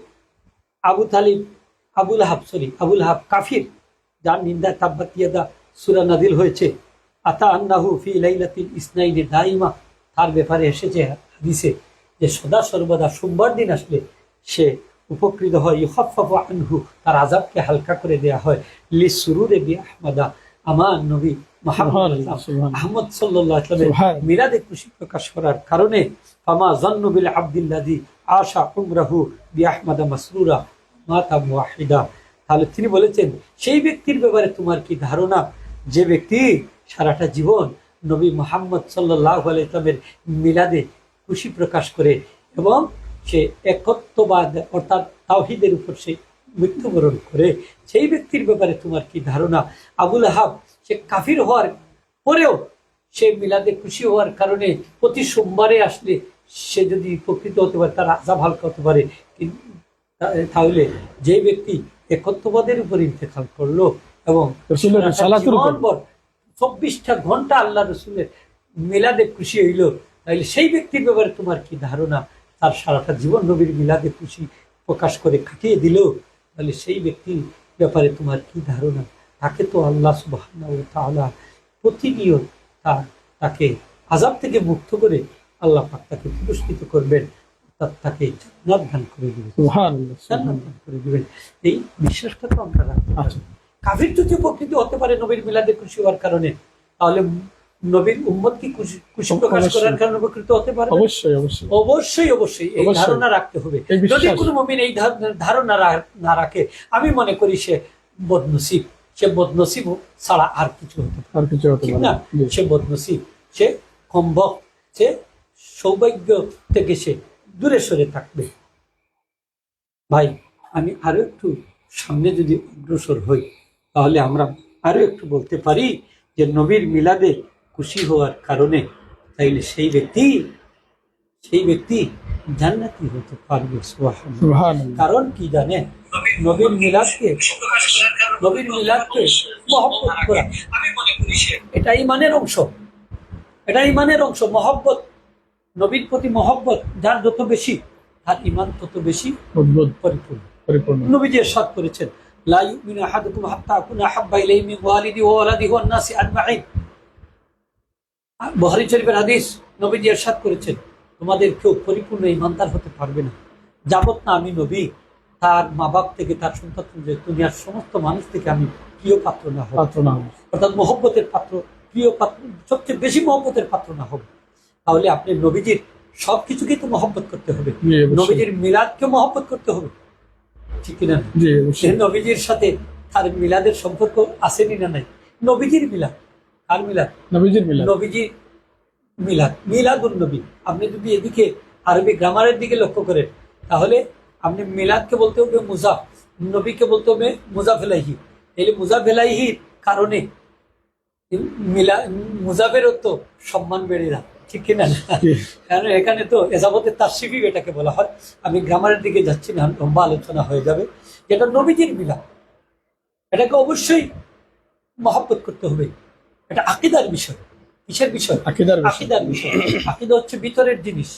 Speaker 2: আবু তালিব, আবু লাহাব কাফির, যার নিন্দায় তাব্বাত ইয়াদা সূরা নাজিল হয়েছে, আতা আন্নাহু ফি লাইলাতিল ইসনাইনি দাইমা, তার ব্যাপারে এসেছে হাদিসে যে সদা সর্বদা সোমবার দিন আসলে সে উপকৃত হয়। ইউখাফফাফু আনহু, তার আযাবকে হালকা করে দেয়া হয়। লিসুরুরি বি আহমাদা, আমার নবী মুহাম্মদ আহমদ সাল্লাল্লাহু আলাইহি ওয়াসাল্লামের মিলাদে খুশি প্রকাশ করার কারণে ফামা যান্নু বিল আবদিল্লাযী আশা উমরাহু বি আহমাদা মাসরুরা মাতা মুওয়াহিদা। তাহলে তিনি বলেছেন সেই ব্যক্তির ব্যাপারে তোমার কি ধারণা যে ব্যক্তি সারাটা জীবন নবী মুহাম্মদ সাল্লাল্লাহু আলাইহি ওয়াসাল্লামের মিলাদে খুশি প্রকাশ করে এবং সে একত্ববাদ অর্থাৎ তাওহীদের উপর সে মৃত্যুবরণ করে, সেই ব্যক্তির ব্যাপারে তোমার কি ধারণা? আবুল আহাব সে কাফির হওয়ার পরেও সে মিলাদে খুশি হওয়ার কারণে প্রতি সোমবারে আসলে সে যদি উপকৃত হতে পারে, তার আযাব হালকা হতে পারে। তাহলে যে ব্যক্তি একত্ববাদের উপর ইন্তেকাল করলো এবং 24টা ঘন্টা আল্লাহ রসুলের মিলাদে খুশি হইল, তাহলে সেই ব্যক্তির ব্যাপারে তোমার কি ধারণা? তার সারাটা জীবন নবীর মিলাদে খুশি প্রকাশ করে কাটিয়ে দিল, তাহলে সেই ব্যক্তির ব্যাপারে তোমার কি ধারণা? তাকে তো আল্লাহ সুবহানাহু ওয়া তাআলা প্রতিনিয়ত তাকে আযাব থেকে মুক্ত করে আল্লাহ পাক তাকে পুরস্কৃত করবেন, অর্থাৎ তাকে জান্নাত দান করে দিবেন, জান্নাত দান করে দিবেন। এই বিশ্বাসটা তো আমরা রাখতে পারি। কাফির যদি উপকৃত হতে পারে নবীর মিলাদে খুশি হওয়ার কারণে, তাহলে নবীর উম্মত কি খুশি প্রকাশ করার কারণে উপকৃত হতে পারে?
Speaker 1: অবশ্যই অবশ্যই
Speaker 2: অবশ্যই অবশ্যই এই ধারণা রাখতে হবে। যদি কোনো মুমিন এই ধারণা না রাখে, আমি মনে করি সে বদনসিব, সে বদনসিব ছাড়া আর কিছু হতে পারে না। সে বদনসিব, সে সম্ভব, সে সৌভাগ্য থেকে সে দূরে সরে থাকবে। ভাই, আমি আরো একটু সামনে যদি অগ্রসর হই, তাহলে আমরা আরো একটু বলতে পারি যে নবীর মিলাদে খুশি হওয়ার কারণে তাইলে সেই ব্যক্তি জান্নাতি হতে পারবে। সুবহানাল্লাহ। কারণ কি জানে, নবীর মিলাদকে মহব্বত করা, এটা ঈমানের অংশ, এটা ঈমানের অংশ। মহব্বত, নবীর প্রতি মহব্বত যার যত বেশি, তার ঈমান তত বেশি পরিপূর্ণ। নবীজি ইরশাদ করেছেন, লা ইউমিনু আহাদুকুম হাত্তা আকুনা আহাব্বা ইলাইহি মিন ওয়ালিদিহি ওয়া ওয়ালাদিহি ওয়ান নাসি আজমাইন। বুখারী শরীফের হাদিস, নবীজি ইরশাদ করেছেন, তোমাদের কেউ পরিপূর্ণ ঈমানদার হতে পারবে না যাবত না আমি নবী তার মা বাপ থেকে, তার সন্তান থেকে, দুনিয়ার সমস্ত মানুষ থেকে আমি প্রিয় পাত্র না হব, অর্থাৎ মহব্বতের পাত্র, প্রিয় পাত্র, সবচেয়ে বেশি মহব্বতের পাত্র না হব। তাহলে আপনি নবীজির সবকিছুকেই তো মহব্বত করতে হবে, নবীজির মিলাদকে মহব্বত করতে হবে, ঠিক কিনা? নবীজির সাথে তার মিলাদের সম্পর্ক আসেনি না নাই? নবীজির মিলাদ, কার মিলাদ? নবীজির মিলাদ, মিলাদুন নবী। আপনি যদি এদিকে আরবি গ্রামারের দিকে লক্ষ্য করেন, তাহলে আপনি মিলাদকে বলতে হবে মুজাফ, নবীকে বলতে হবে মুজাফ ইলাইহি। এই মুজাফ ইলাইহির কারণে মুজাফেরও তো সম্মান বেড়ে যায়, ঠিক কিনা? কারণ এখানে তো এজাবতের তাসরিফি এটাকে বলা হয়। আমি গ্রামারের দিকে যাচ্ছি না, লম্বা আলোচনা হয়ে যাবে। যেটা নবীজির মিলাদ, এটাকে অবশ্যই মহব্বত করতে হবে। এটা আকীদার বিষয়। কিসের বিষয়? আকীদার বিষয়। আকীদা হচ্ছে ভিতরের জিনিস।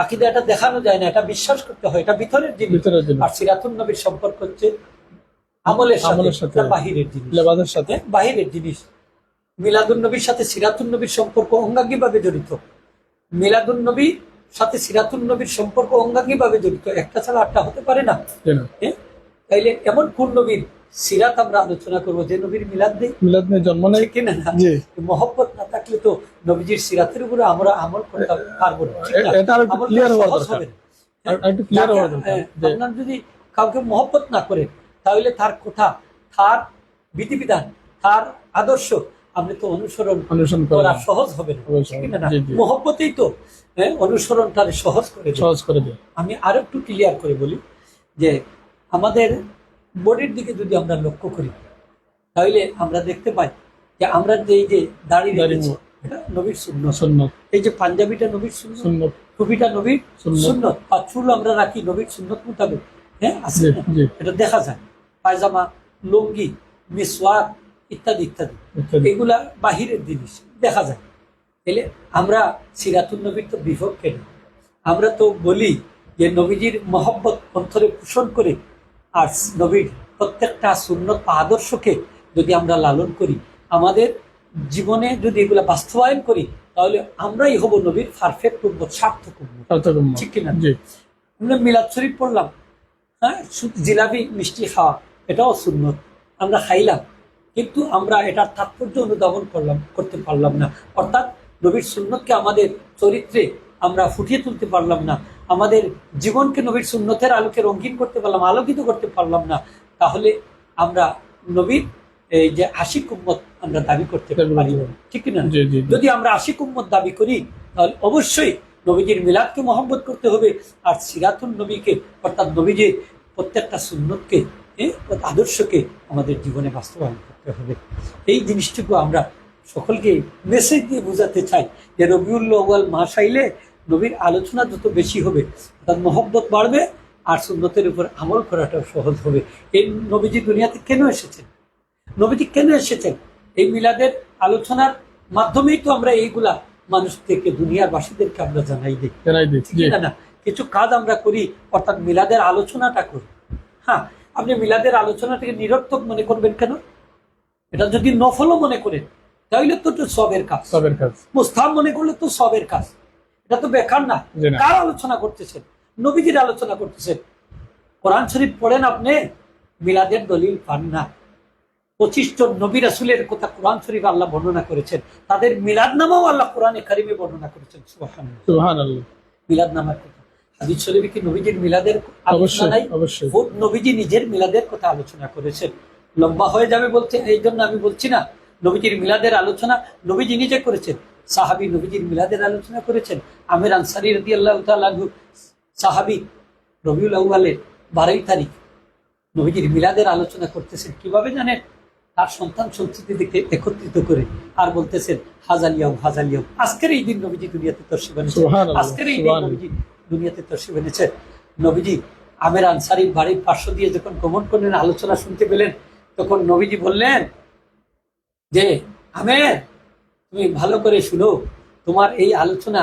Speaker 2: আকীদা এটা দেখানো যায় না, এটা বিশ্বাস করতে হয়, এটা ভিতরের জিনিস। আর সিরাতুন নবীর সম্পর্ক হচ্ছে আমলের সাথে, বাহিরের জিনিস, লেবাসের সাথে বাহিরের জিনিস। মিলাদুন নবীর সাথে সিরাতুন নবীর সম্পর্ক অঙ্গাঙ্গিভাবে জড়িত। মিলাদুন নবীর সাথে সিরাতুন নবীর সম্পর্ক অঙ্গাঙ্গিভাবে জড়িত, একটা ছাড়া আটটা হতে পারে না। তাইলে এমন কোন নবীর সিরাত আমরা আলোচনা করবো যে নবীর মিলাদ নেই, জন্ম নেই, কিনা? মহব্বত না থাকলে তো নবীজির সিরাতের উপরে আমরা আমল করতে পারবো না। আপনার যদি কাউকে মহব্বত না করে, তাহলে তার কথা, তার বিধিবিধান, তার আদর্শ আপনি তো অনুসরণ করা সহজ হবে না। মহব্বতেই তো অনুসরণটা সহজ করে দেয়। আমি আরো একটু ক্লিয়ার করে বলি যে আমাদের বডির দিকে যদি আমরা লক্ষ্য করি, তাহলে আমরা দেখতে পাই যে আমরা যে এই যে দাড়ি রেখেছি, এটা নবীর সুন্নত। এই যে পাঞ্জাবিটা নবীর সুন্নত, টুপিটা নবীর সুন্নত, আর চুল আমরা রাখি নবীর সুন্নত মোতাবেক। আছে, এটা দেখা যায়। পায়জামা, লুঙ্গি, মিসওয়াক ইত্যাদি ইত্যাদি, এগুলা বাহিরের জিনিস দেখা যায়। তাহলে আমরা সিরাতুন নবীর তো বিপক্ষে না। আমরা তো বলি যে নবীজির মহব্বত অন্তরে পোষণ করে আর নবীর প্রত্যেকটা সুন্নত আদর্শকে যদি আমরা লালন করি, আমাদের জীবনে যদি এগুলা বাস্তবায়ন করি তাহলে আমরাই হব নবীর পারফেক্ট উম্মত, সার্থক উম্মত। ঠিক কিনা?
Speaker 1: জি।
Speaker 2: আমরা মিলাদ শরীফ পড়লাম, হ্যাঁ, শুধু জিলাপি মিষ্টি খাওয়া এটাও সুন্নত, আমরা খাইলাম, কিন্তু আমরা এটার তাৎপর্য অনুধাবন করতে পারলাম না। অর্থাৎ নবীর সুন্নতকে আমাদের চরিত্রে আমরা ফুটিয়ে তুলতে পারলাম না, আমাদের জীবনকে নবীর সুন্নতের আলোকে রঙিন করতে পারলাম, আলোকিত করতে পারলাম না, তাহলে আমরা নবীর এই যে আশিক উম্মত আমরা দাবি করতে পারি না। ঠিক কিনা? যদি আমরা আশিক উম্মত দাবি করি তাহলে অবশ্যই নবীজির মিলাদকে মহব্বত করতে হবে, আর সিরাতুন নবীকে অর্থাৎ নবীজির প্রত্যেকটা সুন্নতকে, আদর্শকে আমাদের জীবনে বাস্তবায়ন করতে হবে। এই জিনিসটুকু আমরা সকলকে মেসেজ দিয়ে বোঝাতে চাই যে রবিউল আউয়াল মাস আইলে নবীর আলোচনা যত বেশি হবে তার মহব্বত বাড়বে, আর সুন্নতের উপর আমল করাটাও সহজ হবে। এই নবীজি দুনিয়াতে কেন এসেছেন? নবীজি কেন এসেছেন? এই মিলাদের আলোচনার মাধ্যমেই তো আমরা এইগুলা মানুষ থেকে, দুনিয়ার বাসীদেরকে আমরা জানাই দিই না। কিছু কাজ আমরা করি, অর্থাৎ মিলাদের আলোচনাটা করি। হ্যাঁ, আপনি মিলাদের আলোচনাটাকে নিরর্থক মনে করবেন কেন? এটা যদি নফলও মনে করেন তাহলে তো সবের কাজ, মুস্তাহাব মনে করলে তো সবের কাজ, এটা তো বেকার না। কার আলোচনা করতেছেন? নবীজির আলোচনা করতেছেন। কোরআন শরীফ পড়েন আপনি, মিলাদের দলিল পান না। 25 জন নবী রাসূলের কথা কোরআন শরীফ আল্লাহ বর্ণনা করেছেন, তাদের মিলাদ নামাও আল্লাহ কোরআনে কারিমে বর্ণনা করেছেন। সুবহানাল্লাহ। মিলাদ নামার কথা হাদিস শরীফে কি নবীজির মিলাদের আলোচনা নাই? নবীজি নিজের মিলাদের কথা আলোচনা করেছেন। লম্বা হয়ে যাবে বলতে এই জন্য আমি বলছি না। নবীজির মিলাদের আলোচনা নবীজি নিজে করেছেন, সাহাবী নবীজির মিলাদের আলোচনা করেছেন। আমির আনসারী রাদিয়াল্লাহু তাআলা আনহু সাহাবী, রবিউল আউয়ালের 12 তারিখ নবীজির মিলাদের আলোচনা করতেছেন। কিভাবে জানেন? তার সন্তান সন্ততিদেরকে একত্রিত করে আর বলতেছেন হাজালিয়াম হাজালিয়াম, আজকের এই দিন নবীজি দুনিয়াতে তশরিফ এনেছেন, আজকের এই দিন নবীজি দুনিয়াতে তশরিফ এনেছেন। নবীজি আমের আনসারীর বাড়ির পার্শ্ব দিয়ে যখন গমন করলেন, আলোচনা শুনতে পেলেন, তখন নবীজি বললেন যে আমের, তুমি ভালো করে শুনো, তোমার এই আলোচনা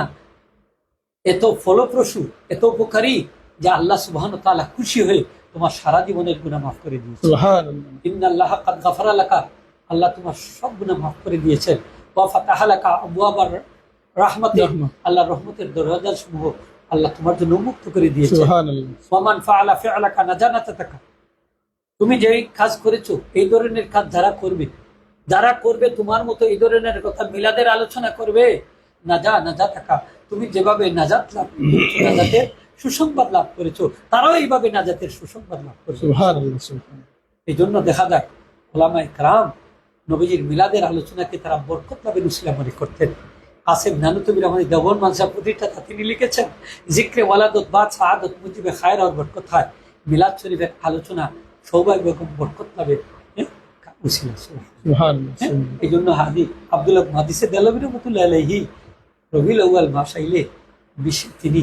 Speaker 2: এত ফলপ্রসূ, এত উপকারী যে আল্লাহ সুবহানাহু ওয়া তাআলা খুশি হয়ে তোমার সারা জীবনের গুনাহ মাফ করে দিয়েছেন। ইন্নাল্লাহ কাদ গাফারা লাকা, আল্লাহ তোমার সব গুনাহ মাফ করে দিয়েছেন। ওয়া ফাতাহা লাকা আবওয়াবার রাহমাতি, আল্লাহর রহমতের দরজাসমূহ আল্লাহ তোমার জন্য উন্মুক্ত করে দিয়েছেন। সুবহানাল্লাহ। ওয়া মান ফাআলা ফি'লাকা নাজানাতাকা, তুমি যেই কাজ করেছো এই ধরনের কাজ যারা করবে তোমার মতো এই ধরনের কথা মিলাদের আলোচনা করবে, নাজাতাকা, তুমি যেভাবে নাজাত লাভ করেছো, নাজাতের সুসংবাদ লাভ করেছো, তারাও এইভাবে নাজাতের সুসংবাদ লাভ করেছে। এই জন্য দেখা যায় ওলামায়ে কেরাম নবীজির মিলাদের আলোচনাকে তারা বরকত লাভের উসিলা মনে করতেন। আসেফ নানুতুবি রহমানী দেওবন্দ মানসা প্রতিটা তিনি লিখেছেন, জিক্রে ওয়ালাদত বা সাআদত মুজিবে খায়র আর বরকত হয়। মিলাদ শরীফের আলোচনা সৌভাগ্য এবং বরকত লাভের উসিলা। এই জন্য আব্দুল্লাহ হাদিসে দেলবী রহমাতুল্লাহ আলাইহি রবিউল আউয়াল মাস আইলে তিনি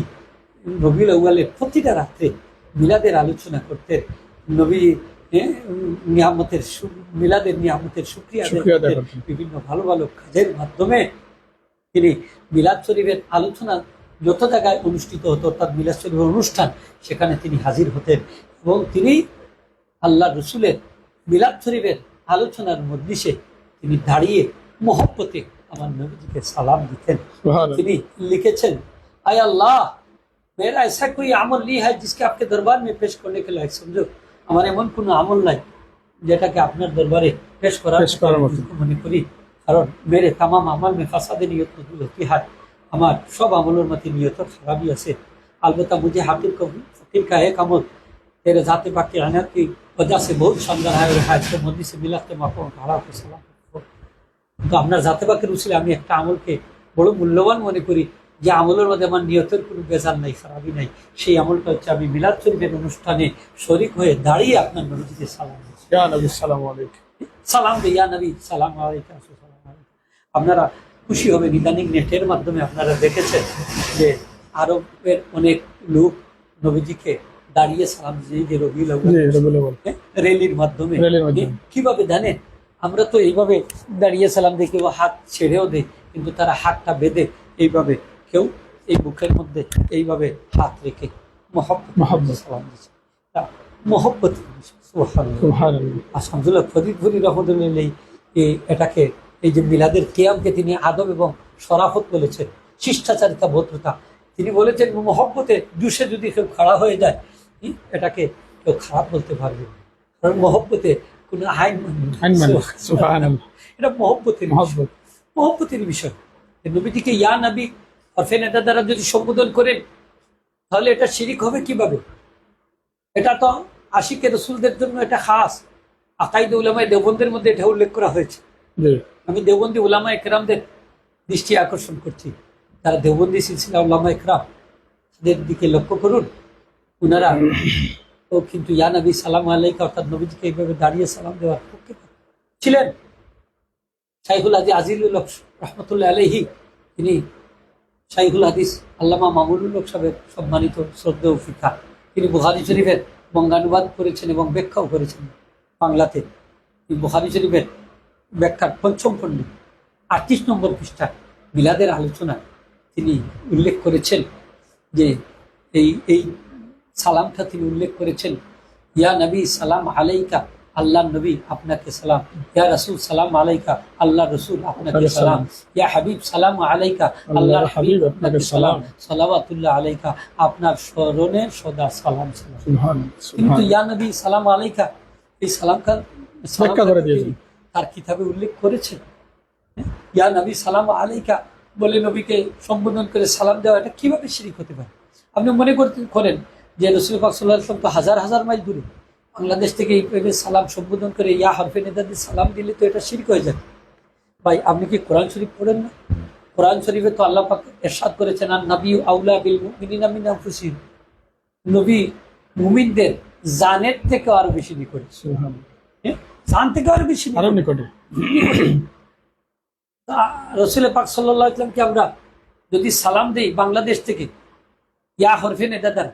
Speaker 2: রবিউল আউয়ালের প্রতিটা রাত্রে মিলাদের আলোচনা করতেন। নবী নিয়ামতের মিলাদের নিয়ামতের শুকরিয়া আদায় করতেন। বিভিন্ন ভালো ভালো কাজের মাধ্যমে তিনি মিলাদ শরীফের আলোচনা যত জায়গায় অনুষ্ঠিত হতো, অর্থাৎ মিলাদ শরীফের অনুষ্ঠান, সেখানে তিনি হাজির হতেন এবং তিনি আল্লাহ রসুলের মিলাদ শরীফের আলোচনার মজলিসে তিনি দাঁড়িয়ে মহব্বতে আমার নবীজিকে সালাম দিতেন। তিনি লিখেছেন, আয় আল্লাহ, मेरा ऐसा कोई আমল नहीं है जिसके आपके दरबार में पेश करने के लायक समझो, আমার এমন কোনো আমল নাই যেটাকে আপনার দরবারে পেশ করার মনে করি, কারণ মেরে তামাম আমল में ফাসাদে নিয়ত মজবুত होती है, আমার সব আমলের মধ্যে নিয়তের খারাপই আছে। अलबत्ता मुझे हाकिम को फकीर का एक अमल तेरे जाते पाक की रहमत की वजह से बहुत शानदार है, और आज के मोदी से मिला के मापो भाड़ा को सलाम। তো আপনার জাতে পাকের উসিলে আমি একটা আমলকে বড় মূল্যবান মনে করি, যে আমলের মধ্যে আমার নিয়তের কোনো বেজাল নাই, খারাপই নাই। সেই আমলটা হচ্ছে আমি মিলাদ শরীফের অনুষ্ঠানে শরীক হয়ে দাঁড়িয়ে আপনার নবীজিকে সালাম দিচ্ছি। ইয়া নবী সালাম আলাইকুম, সালাম দে ইয়া নবী সালাম আলাইকুম। আপনারা খুশি হবেন, ইদানিং নেটের মাধ্যমে আপনারা দেখেছেন যে আরবের অনেক লোক নবীজিকে দাঁড়িয়ে সালাম দিয়ে যে রবিউল আউয়াল রেলির মাধ্যমে। কিভাবে জানেন? আমরা তো এইভাবে দাঁড়িয়ে সালাম দিই, কেউ হাত ছেড়েও দেয়, কিন্তু তারা হাতটা বেঁধে এইভাবে, কেউ এই বুকের মধ্যে এইভাবে হাত রেখে মহব্বত সালাম দিচ্ছে, মহব্বত। আলহামদুলিল্লাহ ফরিদপুরি রহমতুল্লাহ এটাকে এই যে মিলাদের কিয়ামকে তিনি আদব এবং শরাফত বলেছেন, শিষ্টাচারিতা, ভদ্রতা। তিনি বলেছেন মহব্বতে জুসে যদি কেউ খাড়া হয়ে যায়, এটাকে কেউ খারাপ বলতে পারবে না, কারণ মহব্বতে কোনো আইন এটা মহব্বতের বিষয়। নবীটিকে ইয়া নবী হরফে নেতা দ্বারা যদি সম্বোধন করেন তাহলে এটা শিরিক হবে কিভাবে? এটা তো আশিকে রসুলদের জন্য এটা খাস। আকাইদে উলামায়ে দেওবন্দের মধ্যে এটা উল্লেখ করা হয়েছে। আমি দেওবন্দি উলামা একরামদের দৃষ্টি আকর্ষণ করছি, তারা দেওবন্দি সিলসিলা উলামা একরাম তাদের দিকে লক্ষ্য করুন। ওনারা তো কিন্তু ইয়া নবী সালাম আলাইকা অর্থাৎ নবীজিকে এইভাবে দাঁড়িয়ে সালাম দেওয়ার পক্ষে ছিলেন। শাইখুল হাদিস আজিজুল হক রহমতুল্লাহ আলাইহি, তিনি শাইখুল হাদিস আল্লামা মামুনুল হক সাহেবের সম্মানিত শ্রদ্ধেয় ফিকা, তিনি বুখারী শরীফের বঙ্গানুবাদ করেছেন এবং ব্যাখ্যাও করেছেন বাংলাতে। তিনি বুখারী শরীফের ব্যাখ্যার পঞ্চম খণ্ড 38 নম্বর পৃষ্ঠা মিলাদের আলোচনা তিনি উল্লেখ করেছেন যে এই সালামটা তিনি উল্লেখ করেছেন, ইয়া নবী সালাম আলাইকা, আল্লাহ নবী আপনাকে সালাম। ইয়া রসুল সালাম আলাইকা, আল্লাহ রসুল আপনাকে সালাম। ইয়া হাবিব সালাম আলাইকা, আল্লাহর হাবিব আপনাকে সালাম। সালাওয়াতুল্লাহ আলাইকা, আপনার স্মরণে সদা সালাম সালাম। কিন্তু ইয়া নবী সালাম আলাইকা এই সালামটা তার কিতাবে উল্লেখ করেছেন। ইয়া নবী সালাম আলাইকা বলে নবীকে সম্বোধন করে সালাম দেওয়া, এটা কিভাবে শিরিক হতে পারে? আপনি মনে করেন যে রাসূল পাক সাল্লাল্লাহু আলাইহি ওয়াসাল্লাম তো হাজার হাজার মাইল দূরে, বাংলাদেশ থেকে এইভাবে সালাম সম্বোধন করে ইয়া হরফে নেদা দিয়ে সালাম দিলে তো এটা শিরক হয়ে যায়। ভাই আপনি কি কোরআন শরীফ পড়েন না? কোরআন শরীফে তো আল্লাহ পাক ইরশাদ করেছেন, আর নবী আউলা বিল মুমিনিনা মিন আনফুসিহিম, নবী মুমিনদের জানের থেকে আরো বেশি নিকটে। সুবহানাল্লাহ, জান থেকে আরো বেশি নিকটে। রাসূল পাক সাল্লাল্লাহু আলাইহি ওয়াসাল্লামকে আমরা যদি সালাম দেই বাংলাদেশ থেকে ইয়া হরফে নেদা দ্বারা,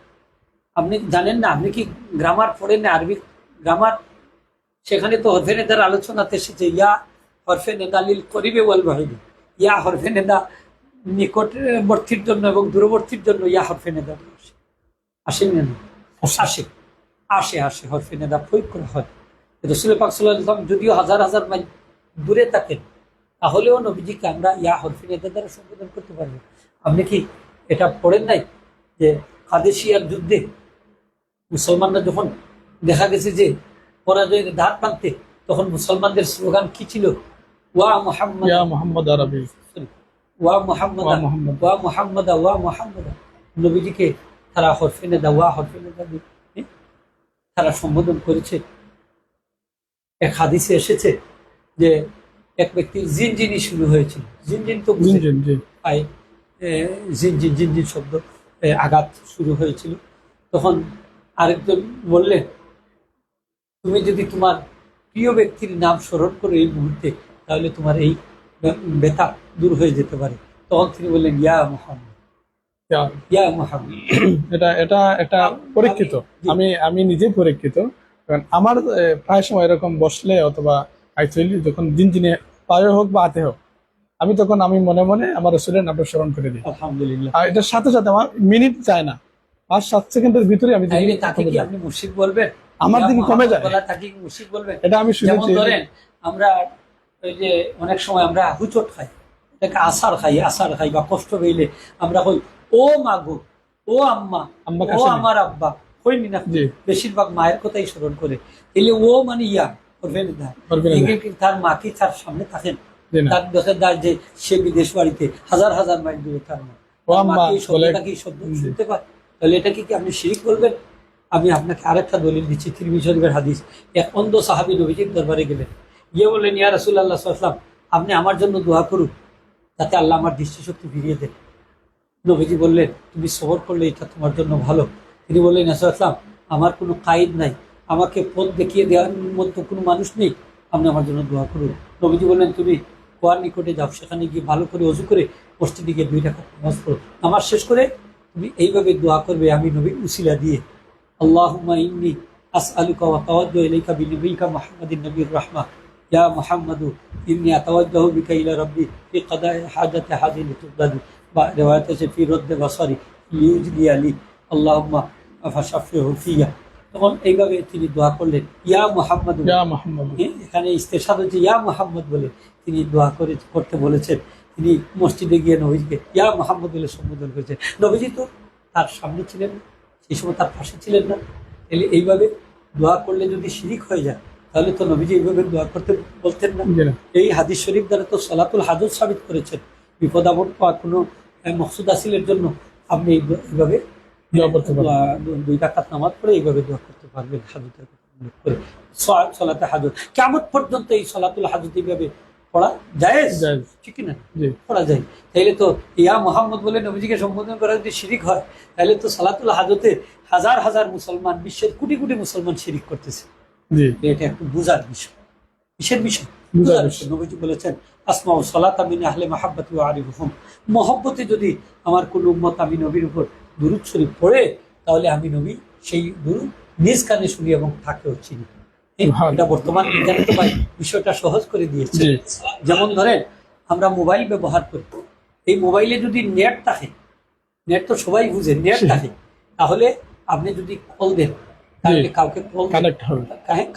Speaker 2: আপনি জানেন না, আপনি কি গ্রামার পড়েন না, আরবি গ্রামার? সেখানে তো হরফে নেদার আলোচনাতে এসেছে, ইয়া হরফে নেদা লিল করিবে ওয়াল বাহিদি, ইয়া হরফে নেদা নিকটবর্তীর জন্য এবং দূরবর্তীর জন্য ইয়া হরফে নেদা আসেন না? আসে হরফে নেদা প্রয়োগ করা হয়। রাসূল পাক সাল্লাল্লাহু আলাইহি ওয়াসাল্লাম যদিও হাজার হাজার মাইল দূরে থাকেন, তাহলেও নবীজিকে আমরা ইয়া হরফে নেদা দ্বারা সম্বোধন করতে পারবো। আপনি কি এটা পড়েন নাই যে কাদেশিয়ার যুদ্ধে মুসলমানরা যখন দেখা গেছে যে পরাজয়ের ধার প্রান্তে, তখন মুসলমানদের স্লোগান কি ছিল? ওয়া মুহাম্মদ, ইয়া মুহাম্মদ আরবি, ওয়া মুহাম্মদ, ওয়া মুহাম্মদ, ওয়া মুহাম্মদ। নবীজিকে তারা হরফে নেদা, ওয়া হরফে নেদা দিয়ে তারা সম্বোধন করেছে। এক হাদিসে এসেছে যে এক ব্যক্তির জিনজিনি শুরু হয়েছিল। জিনজিন তো জিনজিন শব্দ আঘাত শুরু হয়েছিল। তখন আরেকজন বললেন, তুমি যদি তোমার প্রিয় ব্যক্তির নাম স্মরণ করো এই মুহূর্তে, তাহলে তোমার এই ব্যথা দূর হয়ে যেতে পারে। তখন তিনি বললেন, ইয়া মুহাম্মদ, ইয়া মুহাম্মদ।
Speaker 1: এটা পরীক্ষিত, আমি নিজেই পরীক্ষিত। কারণ আমার প্রায় সময় এরকম বসলে অথবা যখন জিনজিনে পায়ে হোক বা হাতে হোক, আমি তখন মনে মনে আমার রাসূলের নামটা স্মরণ করে দিই। আলহামদুলিল্লাহ। আর এটার সাথে সাথে আমার মিনিট চায় না, 5-7 সেকেন্ডের ভিতরে আমি
Speaker 2: তাকে কি আপনি মুশরিক বলবেন?
Speaker 1: আমার দিকে কমে যায়,
Speaker 2: তাকে কি মুশরিক বলবেন?
Speaker 1: এটা আমি শুনেছি।
Speaker 2: ধরেন আমরা ওই যে অনেক সময় আমরা হুচট খাই, এটাকে আসার খাই বা কষ্ট পেলে আমরা কই ও মাগো, ও আম্মা, ও আমার আব্বা, কইনি না? বেশিরভাগ মায়ের কথাই স্মরণ করে। এলে ও মানে ইয়া করবেন না, তার মা কি তার সামনে থাকেন? তার দেখা যায় যে সে বিদেশ বাড়িতে হাজার হাজার মাইল দূরে, তার মা কি শব্দ শুনতে পায়? তাহলে এটাকে কি আপনি শিরিক বলবেন? আমি আপনাকে আরেকটা দলিল দিচ্ছি, তিরমিজি শরীফের হাদিস। এক অন্ধ সাহাবী নবীজির দরবারে গেলেন, গিয়ে বললেন, ইয়া রাসূলুল্লাহ সাল্লাল্লাহু আলাইহি ওয়াসাল্লাম, আপনি আমার জন্য দোয়া করুন যাতে আল্লাহ আমার দৃষ্টিশক্তি ফিরিয়ে দেন। নবীজি বললেন, তুমি সবর করলে এটা তোমার জন্য ভালো। তিনি বললেন, রাসূলুল্লাহ, আমার কোনো কায়েদ নাই, আমাকে পথ দেখিয়ে দেওয়ার মতো কোনো মানুষ নেই, আপনি আমার জন্য দোয়া করুন। নবীজি বললেন, তুমি কুয়ার নিকটে যাও, সেখানে গিয়ে ভালো করে ওযু করে মসজিদে গিয়ে 2 রাকাত নামাজ পড়ো, নামাজ শেষ করে তুমি এইভাবে দোয়া করবে, আমি নবীর উসিলা দিয়ে, আল্লাহুম্মা ইন্নী আসআলুকা ওয়া তাওয়াজ্জাহু ইলাইকা বিনবিয়িকা মুহাম্মাদিন নবিয়্যির রাহমা, ইয়া মুহাম্মাদু ইন্নী আতাওয়াজ্জাহু বিকা ইলা রাব্বি ফি কাদাই হাজাতি হাযি লিতুবদালি, বা রিওয়ায়াত আছে ফি রাদ্দি বাসারি লিউজলি আলী, আল্লাহুম্মা ফাশাফিহু ফিয়া তখন এইভাবে তিনি দোয়া করলেন, ইয়া মুহাম্মদ।
Speaker 1: ইয়া মুহাম্মদ।
Speaker 2: এখানে ইস্তেরশাদ হচ্ছে ইয়া মুহাম্মদ বলে তিনি দোয়া করতে বলেছেন। তিনি মসজিদে গিয়ে নবীজিকে ইয়া মুহাম্মদ বলে সম্বোধন করেছেন। নবীজি তো তার সামনে ছিলেন না, সেই সময় তার পাশে ছিলেন না। তাহলে এইভাবে দোয়া করলে যদি শিরিক হয়ে যায়, তাহলে তো নবীজি এইভাবে দোয়া করতে বলতেন না। এই হাদিস শরীফ দ্বারা তো সলাতুল হাজত সাবিত করেছেন। বিপদ আপদ বা কোনো মকসুদ হাসিলের জন্য আপনি এইভাবে
Speaker 1: দোয়া করতে পারবেন।
Speaker 2: 2 রাকাত নামাজ পড়ে এইভাবে দোয়া করতে পারবেন হাজতের কথা উল্লেখ করে। সলাতে হাজত কিয়ামত পর্যন্ত এই সলাতুল হাজত এইভাবে পড়া জায়েজ, ঠিক না? পড়া যায়। তাইলে তো ইয়া মুহাম্মদ বলে নবীজিকে সম্বোধন করা যদি শিরিক হয়, তাহলে তো সালাতুল হাজতে হাজার হাজার মুসলমান, বিশ্বের কোটি কোটি মুসলমান শিরিক করতেছে। এটা একটু বুঝার বিষয়। কিসের বিষয়? বুঝার বিষয়। নবীজি বলেছেন, আসমাউ সালাতা মিন আহলি মাহাব্বতি ওয়া আরিফুহুম। মহব্বতে যদি আমার কোন উম্মত আমি নবীর উপর দুরূদ শরীফ পড়ে, তাহলে আমি নবী সেই দুরূদ নিজ কানে শুনি এবং তাকেও চিনি। এটা বর্তমান বিজ্ঞানে তো ভাই বিষয়টা সহজ করে দিয়েছে। যেমন ধরেন আমরা মোবাইল ব্যবহার করি, এই মোবাইলে যদি নেট থাকে, নেট তো সবাই বুঝে, নেট থাকে, তাহলে আপনি যদি কল দেন, তাহলে কাউকে কল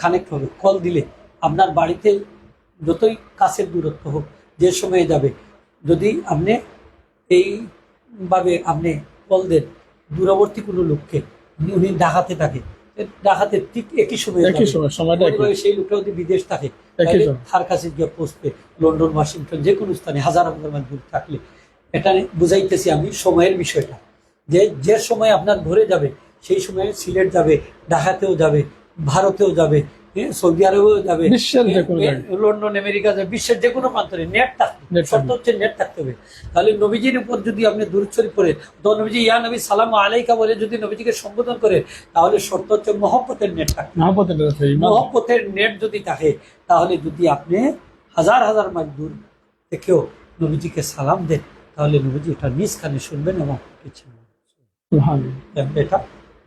Speaker 2: কানেক্ট হবে। কল দিলে আপনার বাড়িতে যতই কাছের দূরত্ব হোক, যে সময়ে যাবে, যদি আপনি এইভাবে আপনি কল দেন দূরবর্তী কোনো লোককে, উনি ঢাকাতে থাকে, ঢাকাতে ঠিক একই সময় সেই লোকটা যদি বিদেশ থাকে, তার কাছে গিয়ে পৌঁছবে। লন্ডন, ওয়াশিংটন, যে কোনো স্থানে হাজার হাজার মাইল দূর থাকলে। এটা বুঝাইতেছি আমি সময়ের বিষয়টা, যে সময় আপনার ঘরে যাবে, সেই সময় সিলেট যাবে, ঢাকাতেও যাবে, ভারতেও যাবে, সৌদি আরবেও যাবে, লন্ডন, আমেরিকা যাবে, বিশ্বের যে কোনো প্রান্তরে নেট থাকবে। শর্ত হচ্ছে নেট থাকতে হবে। তাহলে নবীজির উপর যদি আপনি দুরূদ শরীফ পড়ে, তো নবীজি ইয়া নবী সালামু আলাইকা বলে যদি নবীজিকে সম্বোধন করে, তাহলে শর্ত হচ্ছে মহব্বতের নেট থাকবে। মহব্বতের নেট যদি থাকে, তাহলে যদি আপনি হাজার হাজার মাইল দূর থেকেও নবীজিকে সালাম দেন, তাহলে নবীজি এটা নিজ কানে শুনবেন এবং কিছু এটা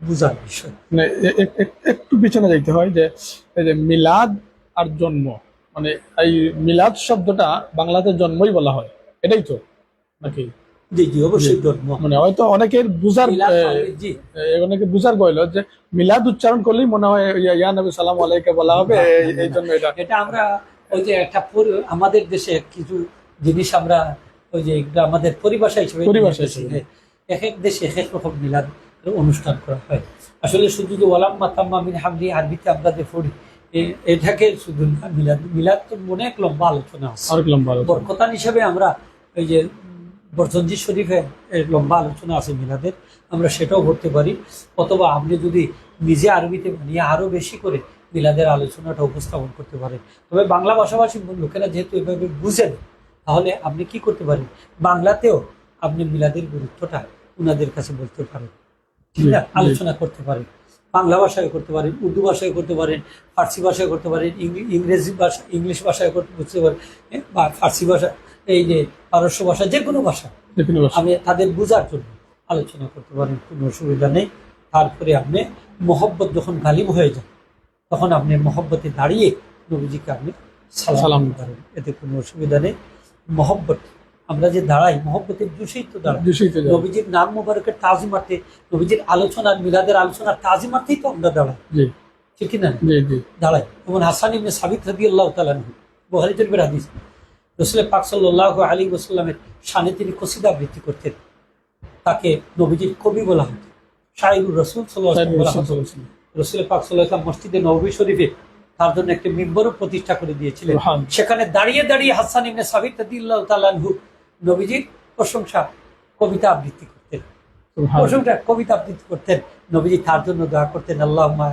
Speaker 2: বুঝার বিষয়।
Speaker 1: একটু পিছনে যাইতে হয় যে মিলাদ আর জন্ম, মানে এই মিলাদ শব্দটা বাংলাতে জন্মই বলা হয়, এটাই তো নাকি?
Speaker 2: জি জি, অবশ্যই জন্ম।
Speaker 1: মানে হয়তো অনেকের বুঝার গইল যে মিলাদ উচ্চারণ করলেই মনে হয় ইয়া নবী সালাম আলাইকা বলা হবে, এই জন্য
Speaker 2: এটা আমরা ওই যে একটা আমাদের দেশে কিছু জিনিস আমরা ওই যে আমাদের পরিভাষা হিসেবে এক এক দেশে এক এক রকম মিলাদ অনুষ্ঠান করা হয়। আসলে শুধু যে ওয়ালাম মাতাম্মা মিন হামদি আরবিতে আমরা যে পড়ি, এটাকে শুধু না, মিলাদ মিলাদ তো অনেক লম্বা আলোচনা আছে। বরকতান হিসাবে আমরা ওই যে বরজঞ্জি শরীফে লম্বা আলোচনা আছে মিলাদের, আমরা সেটাও করতে পারি। অথবা আপনি যদি নিজে আরবিতে বানিয়ে আরো বেশি করে মিলাদের আলোচনাটা উপস্থাপন করতে পারেন। তবে বাংলা ভাষাভাষী লোকেরা যেহেতু এভাবে বুঝেন, তাহলে আপনি কি করতে পারেন, বাংলাতেও আপনি মিলাদের গুরুত্বটা ওনাদের কাছে বলতে পারেন, আলোচনা করতে পারেন। বাংলা ভাষায় করতে পারেন, উর্দু ভাষায় করতে পারেন, ফার্সি ভাষায় করতে পারেন, ইংলিশ ভাষায় বুঝতে পারেন, বা ফার্সি ভাষা, এই যে পারস্য ভাষা, যে কোনো ভাষা আপনি তাদের বোঝার জন্য আলোচনা করতে পারেন, কোনো অসুবিধা নেই। তারপরে আপনি মহব্বত যখন গালিব হয়ে যায়, তখন আপনি মহব্বতে দাঁড়িয়ে নবীজিকে আপনি সালাম করেন, এতে কোনো অসুবিধা নেই। মহব্বত আমরা যে দাঁড়াই, মহব্বতের দূষিত দাঁড়াই, নবীজির নাম মুবারকের তাজিমার্থে, নবীজির আলোচনার মিলাদের আলোচনার তাজিমার্থেই তো আমরা দাঁড়াই, ঠিক না? দাঁড়াই। যেমন হাসান ইবনে সাবিত রাদিয়াল্লাহু তাআলা আনহু, বুখারী শরীফের হাদিস, রাসূল পাক সাল্লাল্লাহু আলাইহি ওয়াসাল্লামের শানে তিনি কসিদা আবৃত্তি করতেন, তাকে নবীজির কবি বলা হতো, শায়রুর রাসূল সাল্লাল্লাহু আলাইহি ওয়াসাল্লাম। রাসূল পাক সাল্লাল্লাহু আলাইহি ওয়াসাল্লাম মসজিদে নববী শরীফে তার জন্য একটা মিম্বরও প্রতিষ্ঠা করে দিয়েছিলেন। সেখানে দাঁড়িয়ে দাঁড়িয়ে হাসান ইবনে সাবিত রাদিয়াল্লাহু তাআলা আনহু নবীজির প্রশংসা কবিতা আবৃত্তি করতেন, কবিতা আবৃত্তি করতেন। নবীজি তার জন্য দোয়া করতেন, আল্লাহুম্মা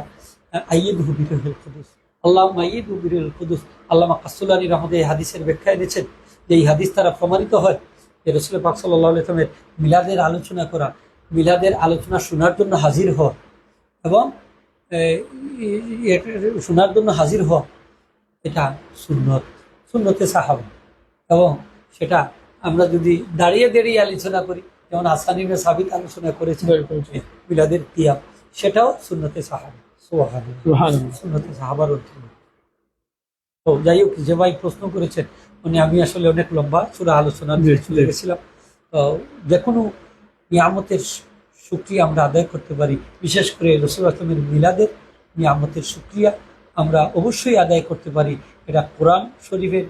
Speaker 2: আইয়িদহু বিরূহিল কুদুস, আল্লাহুম্মা আইয়িদহু বিরূহিল কুদুস। আল্লামা কাসসুলানী রাহমাতুল্লাহি এই হাদিসের ব্যাখ্যা এনেছেন যে এই হাদিস দ্বারা প্রমাণিত হয় যে রাসূল পাক সাল্লাল্লাহু আলাইহি ওয়াসাল্লামের মিলাদের আলোচনা করা, মিলাদের আলোচনা শোনার জন্য হাজির হওয়া এবং শোনার জন্য হাজির হওয়া, এটা সুন্নতে সাহাবা। এবং সেটা আমরা যদি দাঁড়িয়ে দাঁড়িয়ে আলোচনা করি, যেমন হাসান ইবনে সাবিত আলোচনা করেছেন মিলাদের কিয়াম, সেটাও সুন্নতে সাহাবা, সুন্নতে সাহাবার অধীনে। তো যাই হোক, যে ভাই প্রশ্ন করেছেন উনি, আমি আসলে অনেক লম্বা সূরা আলোচনা চলে গেছিলাম। তো যে কোনো নিয়ামতের শুকরিয়া আমরা আদায় করতে পারি, বিশেষ করে রাসূল সাল্লাল্লাহু আলাইহি ওয়াসাল্লামের মিলাদের নিয়ামতের শুকরিয়া আমরা অবশ্যই আদায় করতে পারি। এটা কোরআন শরীফের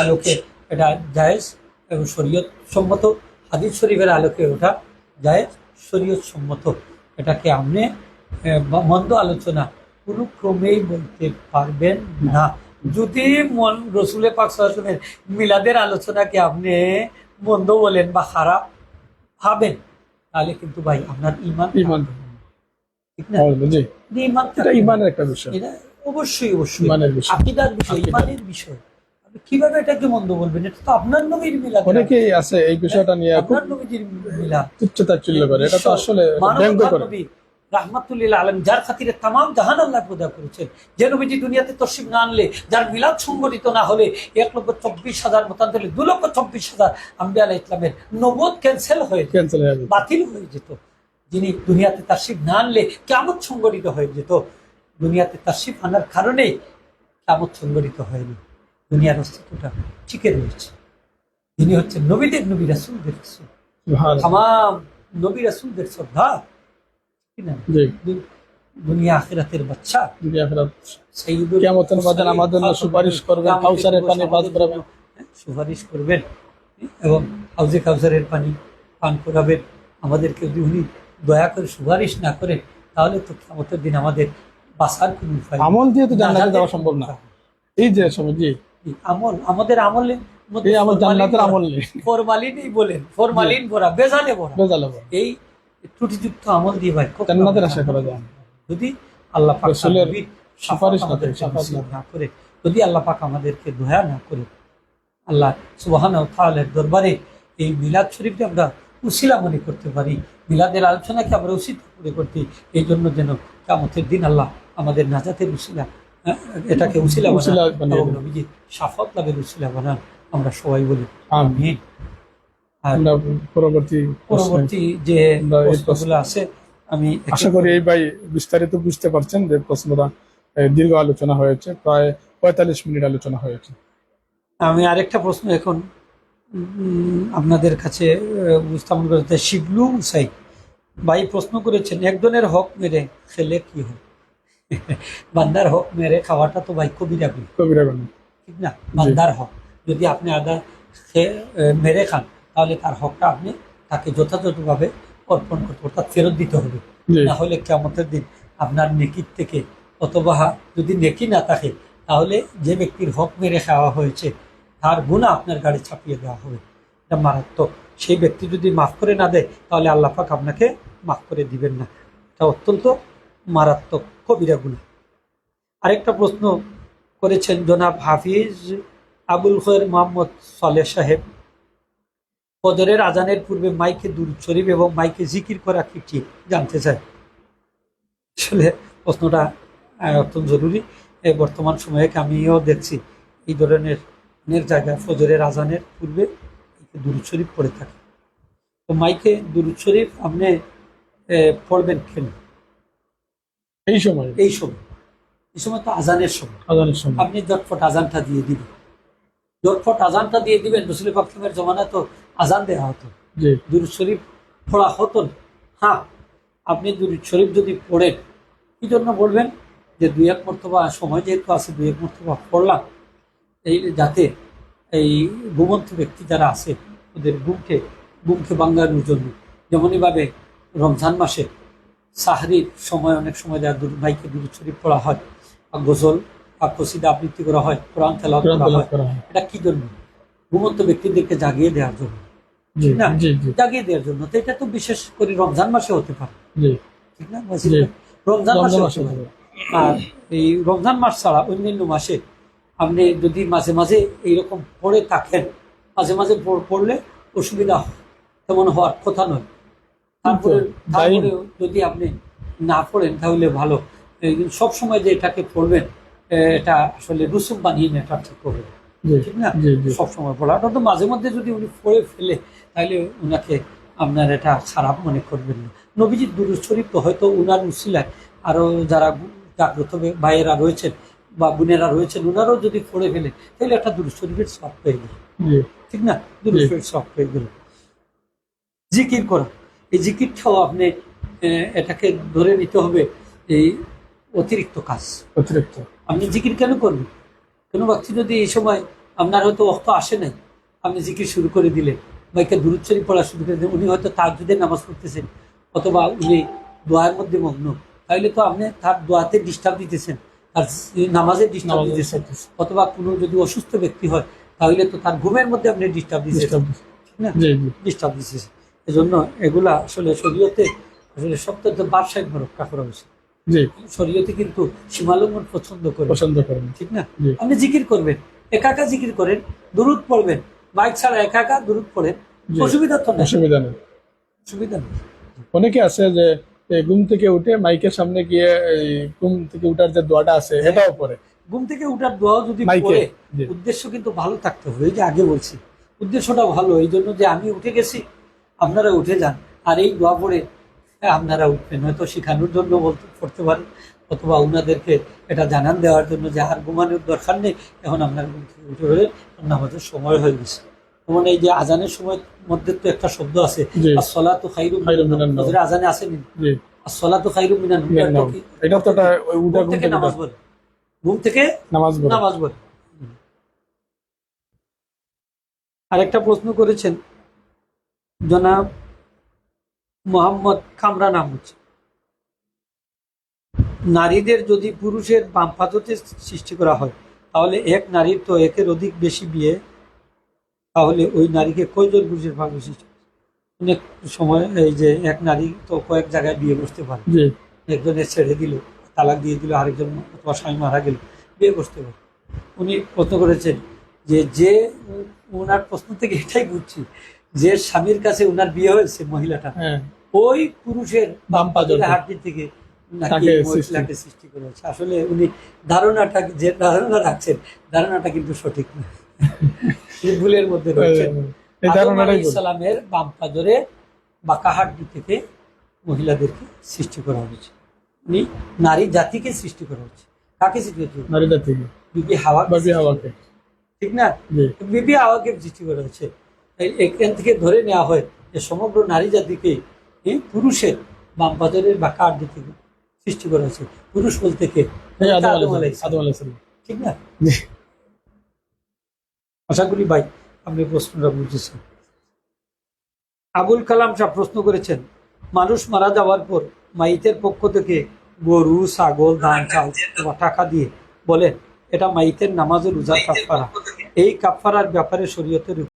Speaker 2: আলোকে এটা জায়েজ এবং শরীয়ত সম্মত, হাদিস শরীফের আলোকে ওটা জায়েজ শরীয়ত সম্মত। এটাকে আপনি মন্দ আলোচনা কোনো ক্রমেই বলতে পারবেন না। যদি রসুল পাক সাল্লাল্লাহু আলাইহি ওয়াসাল্লামের মিলাদের আলোচনাকে আপনি মন্দ বলেন বা খারাপ ভাবেন, তাহলে কিন্তু ভাই আপনার ইমান
Speaker 1: ইমান
Speaker 2: ঠিক না?
Speaker 1: জি,
Speaker 2: ইমান
Speaker 1: এটা ইমানের একটা বিষয়,
Speaker 2: এটা অবশ্যই অবশ্যই
Speaker 1: ইমানের বিষয়,
Speaker 2: আকীদার বিষয়,
Speaker 1: আকীদা।
Speaker 2: ইমানের বিষয়। আপনি কিভাবে এটাকে মন্দ বলবেন? এটা তো আপনার নবীর মিলাদ,
Speaker 1: অনেকেই আছে এই বিষয়টা নিয়ে খুব
Speaker 2: আপনার নবীর মিলাদ,
Speaker 1: তুচ্ছ-তাচ্ছিল্য করে। এটা তো আসলে ব্যঙ্গ করে।
Speaker 2: নবী রাহমাতুল্লিল আলামিন, যার খাতিরে তামাম জাহান আল্লাহ পয়দা করেছেন, যে নবীজি দুনিয়াতে তশরিফ না আনলে, যার মিলাদ সংগঠিত না হলে 1,24,000 মতান্তরে 2,24,000 আম্বিয়া আলাইহিস সালামের নবুয়ত ক্যান্সেল হয়ে যেত,
Speaker 1: ক্যান্সেল হয়ে যাবে।
Speaker 2: বাতিল হয়ে যেত। যিনি দুনিয়াতে তাশরিফ না আনলে কিয়ামত সংগঠিত হয়ে যেত। দুনিয়াতে তাশরিফ আনার কারণে কিয়ামত সংগঠিত হয়নি, দুনিয়ার অস্তিত্বটা টিকে রয়েছে। যিনি হচ্ছেন নবীদের নবী, রাসূলদের রাসূল,
Speaker 1: সুবহানাল্লাহ।
Speaker 2: তামাম নবী রাসূলদের শ্রদ্ধা, ঠিক না?
Speaker 1: জি,
Speaker 2: দুনিয়া আখিরাতের বাদশা,
Speaker 1: দুনিয়া আখিরাত
Speaker 2: সাইয়্যিদুল
Speaker 1: কিয়ামতের ময়দানে আমাদের জন্য সুপারিশ করবেন, কাউসারের পানি পান করাবেন।
Speaker 2: সুপারিশ করবেন এবং হাউজে কাউসারের পানি পান করাবেন আমাদেরকে। যদি উনি দয়া করে সুপারিশ না করেন, তাহলে তো কিয়ামতের দিন আমাদের বাঁচার কোনো উপায় নেই।
Speaker 1: আমল দিয়ে তো জান্নাতে
Speaker 2: নাজাতের
Speaker 1: যাওয়া সম্ভব না। এই যে সময়, জি,
Speaker 2: আমল, আমাদের আমলের মধ্যে
Speaker 1: এই আমল জান্নাতের আমল নেই,
Speaker 2: ফরমালিনই বলেন, ফরমালিন ভরা, বেজালে ভরা।
Speaker 1: বেজাল হবে।
Speaker 2: এই ত্রুটিযুক্ত আমল দিয়ে ভাই কখনো
Speaker 1: জান্নাতের আশা করা যায় না।
Speaker 2: যদি আল্লাহ পাক
Speaker 1: রাসূলের
Speaker 2: নবীর
Speaker 1: সুপারিশ না
Speaker 2: আমাদের
Speaker 1: করে, শাফাত না
Speaker 2: না করে, যদি আল্লাহ পাক আমাদেরকে দয়া না করে, আল্লাহ সুবহানাহু ওয়া তাআলার দরবারে এই মিলাদ শরীফকে আমরা উসিলা মনে করতে পারি, মিলাদের আলোচনাকে আমরা উচিত মনে করতে, এই জন্য যেন কিয়ামতের দিন আল্লাহ আমাদের নাজাতের উসিলা, এটাকে উসিলা
Speaker 1: উসিলা
Speaker 2: বানান
Speaker 1: বানিয়ে
Speaker 2: এবং
Speaker 1: দেন।
Speaker 2: নবীজির শাফাত লাভের উসিলা বানান। আমরা সবাই বলি
Speaker 1: আমিন।
Speaker 2: আমিন। আর
Speaker 1: আমরা পরবর্তী
Speaker 2: পরবর্তী যে
Speaker 1: আমরা এই
Speaker 2: প্রশ্নগুলো আছে, আমি
Speaker 1: আশা করি এই ভাই বিস্তারিত বুঝতে পারছেন যে প্রশ্নটা দীর্ঘ আলোচনা হয়েছে, প্রায় 45 মিনিট আলোচনা হয়েছে।
Speaker 2: আমি আরেকটা প্রশ্ন এখন আপনাদের কাছে উপস্থাপন করতে, শিবলু সাই ভাই প্রশ্ন করেছেন, একজনের হক মেরে খেলে কি হয়? বান্দার হক মেরে খাওয়াটা তো ভাই কবিরা গুনাহ,
Speaker 1: কবিরা গুনাহ,
Speaker 2: ঠিক না? বান্দার হক যদি আপনি মেরে খান, তাহলে তার হকটা আপনি তাকে যথাযথভাবে অর্পণ করতে, অর্থাৎ ফেরত দিতে হবে।
Speaker 1: জি,
Speaker 2: না হলে কিয়ামতের দিন আপনার নেকির থেকে, অথবা যদি নেকি না থাকে, তাহলে যে ব্যক্তির হক মেরে খাওয়া হয়েছে তার গুনাহ আপনার গাড়ি চাপিয়ে দেওয়া হবে। এটা মারাত্মক। সেই ব্যক্তি যদি মাফ করে না দেয়, তাহলে আল্লাহ পাক আপনাকে মাফ করে দিবেন না। এটা অত্যন্ত মারাত্মক কবিরা গুনাহ। আরেকটা প্রশ্ন করেছেন জনাব হাফিজ আবুল খৈর মোহাম্মদ সালেহ সাহেব, ফজরের আজানের পূর্বে মাইকে দুরূদ শরীফ এবং মাইকে জিকির করা কি ঠিক, জানতে চাই। আসলে প্রশ্নটা অত্যন্ত জরুরি। বর্তমান সময়ে আমিও দেখছি এই ধরনের অনেক জায়গায় ফজরের আজানের পূর্বে দুরূদ শরীফ পড়ে থাকে। তো মাইকে দুরূদ শরীফ আপনি পড়বেন কেন?
Speaker 1: এই সময়,
Speaker 2: এই সময় তো আজানের সময়,
Speaker 1: আজানের সময়
Speaker 2: আপনি জটফট আজানটা দিয়ে দিবেন, জটফট আজানটা দিয়ে দিবেন। রসুল পাক সাল্লাল্লাহু আলাইহি ওয়াসাল্লামের জমানায় তো আজান দেওয়া হতো,
Speaker 1: জি,
Speaker 2: দুরূদ শরীফ পড়া হতো না। হ্যাঁ, আপনি দুরূদ শরীফ যদি পড়েন, কি জন্য পড়বেন? যে 2-1 মর্তবা সময় যেহেতু আছে, 2-1 মর্তবা পড়লাম, এই যাতে এই ঘুমন্ত ব্যক্তি যারা আছে ওদের ঘুমকে বাঙ্গানোর জন্য। যেমনইভাবে রমজান মাসে সাহরির সময় অনেক সময় মাইকে দুরূদ শরীফ পড়া হয়, বা গজল বা কসিদা আবৃত্তি করা হয়, কোরআন তেলাওয়াত
Speaker 1: কোরআন
Speaker 2: করা
Speaker 1: তেলাওয়াত
Speaker 2: হয়।
Speaker 1: করা হয়।
Speaker 2: এটা কি জন্য? ঘুমন্ত ব্যক্তিদেরকে জাগিয়ে দেওয়ার জন্য,
Speaker 1: জি,
Speaker 2: না?
Speaker 1: জি, জি,
Speaker 2: জাগিয়ে দেওয়ার জন্য। তো এটা তো বিশেষ করে রমজান মাসে হতে পারে,
Speaker 1: জি,
Speaker 2: ঠিক না?
Speaker 1: জি।
Speaker 2: রমজান মাসে
Speaker 1: রমজান
Speaker 2: হতে
Speaker 1: মাসে
Speaker 2: পারে। আর এই রমজান মাস ছাড়া অন্যান্য মাসে আপনি যদি মাঝে মাঝে এইরকম পড়ে থাকেন, মাঝে মাঝে পড়লে অসুবিধা তেমন হওয়ার কথা নয়। তারপরে যদি আপনি না পড়েন তাহলে ভালো। সব সময় যে এটাকে পড়বেন, এটা আসলে রুসুম বানিয়ে নেওয়াটা ঠিক করবে,
Speaker 1: জি,
Speaker 2: ঠিক না?
Speaker 1: জি, জি,
Speaker 2: সবসময় পড়া, ওটা তো মাঝে মধ্যে যদি উনি পড়ে ফেলে, তাহলে উনাকে আপনার এটা খারাপ মনে করবেন না। নবীজির দুরূদ শরীফ তো হয়তো উনার উসিলায় আরো যারা জাগ্রত ভাইয়েরা রয়েছেন বা বোনেরা রয়েছেন, উনারাও যদি পড়ে ফেলে, তাহলে একটা দুরূদ শরীফের সওয়াব পেয়ে গেল,
Speaker 1: জি,
Speaker 2: ঠিক না? দুরূদ শরীফের সওয়াব পেয়ে গেল। জিকির করা, এই জিকিরটাও আপনি এটাকে ধরে নিতে হবে এই অতিরিক্ত কাজ।
Speaker 1: অতিরিক্ত
Speaker 2: আপনি জিকির কেন করবেন? কোনো ব্যক্তি যদি এই সময় আপনার হয়তো অর্থ আসে নাই, আপনি জিকির শুরু করে দিলেন বা একে দরুদ শরীফ পড়া শুরু করে দিলেন, উনি হয়তো তাহাজ্জুদের নামাজ পড়তেছেন অথবা উনি দোয়ার মধ্যে মগ্ন, তাহলে তো আপনি তার দোয়াতে ডিস্টার্ব দিতেছেন, তার নামাজে ডিস্টার্ব দিতেছেন। অথবা কোনো যদি অসুস্থ ব্যক্তি হয় তাহলে তো তার ঘুমের মধ্যে আপনি ডিস্টার্ব দিতেছেন, ঠিক না? ডিস্টার্ব দিতেছেন। এই জন্য এগুলা আসলে শরীয়তে আসলে সপ্তাহ বাদশাহ রক্ষা করা হয়েছে। শরীয়তে কিন্তু সীমালঙ্ঘন পছন্দ করেন, ঠিক না? আপনি জিকির করবেন, একা জিকির করেন, দুরূদ পড়বেন, মাইক ছাড়া একা দুরূদ পড়েন, অসুবিধা তো নেই, অসুবিধা নেই।
Speaker 1: অনেকে আছে যে ঘুম থেকে উঠে মাইকের সামনে গিয়ে ঘুম থেকে উঠার যে দোয়াটা আছে এটাও পড়ে।
Speaker 2: ঘুম থেকে উঠার দোয়াও যদি পড়ে, উদ্দেশ্য কিন্তু ভালো থাকতে হবে। এই যে আগে বলছি উদ্দেশ্যটা ভালো, এই জন্য যে আমি উঠে গেছি আপনারা উঠে যান আর এই দোয়া পড়ে আপনারা উঠবেন, হয়তো শেখানোর জন্য পড়তে পারেন অথবা ওনাদেরকে এটা জানান দেওয়ার জন্য যে আর ঘুমানোর দরকার নেই, এখন আপনার ঘুম থেকে উঠে হয়ে নামাজের সময় হয়ে গেছে। যেমন এই যে আজানের সময় মধ্যে তো একটা শব্দ আছে, আসসালাতু খায়রুম মিনান নাওম, আজানে আছে নি আসসালাতু খায়রুম মিনান নাওম, এটা তো ঘুম থেকে নামাজ বলে, ঘুম থেকে নামাজ বলে। আরেকটা প্রশ্ন করেছেন জনাব মোহাম্মদ কামরা নাম হচ্ছে, নারীদের যদি পুরুষের বাম পাদতে সৃষ্টি করা হয় তাহলে এক নারীর তো একের অধিক বেশি বিয়ে, তাহলে ওই নারীকে কয়জন পুরুষের ভাগ সৃষ্টি? অনেক সময় এই যে এক নারী তো কয়েক জায়গায় বিয়ে বসতে পারে, একজনের ছেড়ে দিল, তালাক দিয়ে দিল, আরেকজন অথবা স্বামী মারা গেল, বিয়ে বসতে পারে। উনি প্রশ্ন করেছেন যে ওনার প্রশ্ন থেকে এটাই বুঝছি যে স্বামীর কাছে ওনার বিয়ে হয়েছে মহিলাটা, ওই পুরুষের বাম পাদর হাড্ডি থেকে মহিলাকে সৃষ্টি করেছে। আসলে উনি ধারণাটা যে ধারণা রাখছেন, ধারণাটা কিন্তু সঠিক না, ভুলের মধ্যে রয়েছেন। আদম আলাইহিস সালামের বাম পাদরে বাঁকা হাড্ডি থেকে মহিলাদেরকে সৃষ্টি করা হয়েছে, উনি নারী জাতিকে সৃষ্টি করা হয়েছে। কাকে সৃষ্টি করেছে? নারী জাতিকে, বিবি হাওয়াকে, ঠিক না? বিবি হাওয়াকে সৃষ্টি করা হয়েছে। এখান থেকে ধরে নেওয়া হয় যে সমগ্র নারী জাতিকে এই পুরুষের বাম পাদরের বাঁকা হাড্ডি থেকে সৃষ্টি করা হয়েছে। পুরুষ বলতে কে? আদম আলাইহিস সালাম, ঠিক না? আশা করি ভাই আপনি প্রশ্নটা বুঝেছেন। আবুল কালাম সাহেব প্রশ্ন করেছেন, মানুষ মারা যাওয়ার পর মাইতের পক্ষ থেকে গরু, ছাগল, ধান, চাল বা টাকা দিয়ে বলেন এটা মাইতের নামাজের রোজার কাফারা, এই কাফারার ব্যাপারে শরীয়তের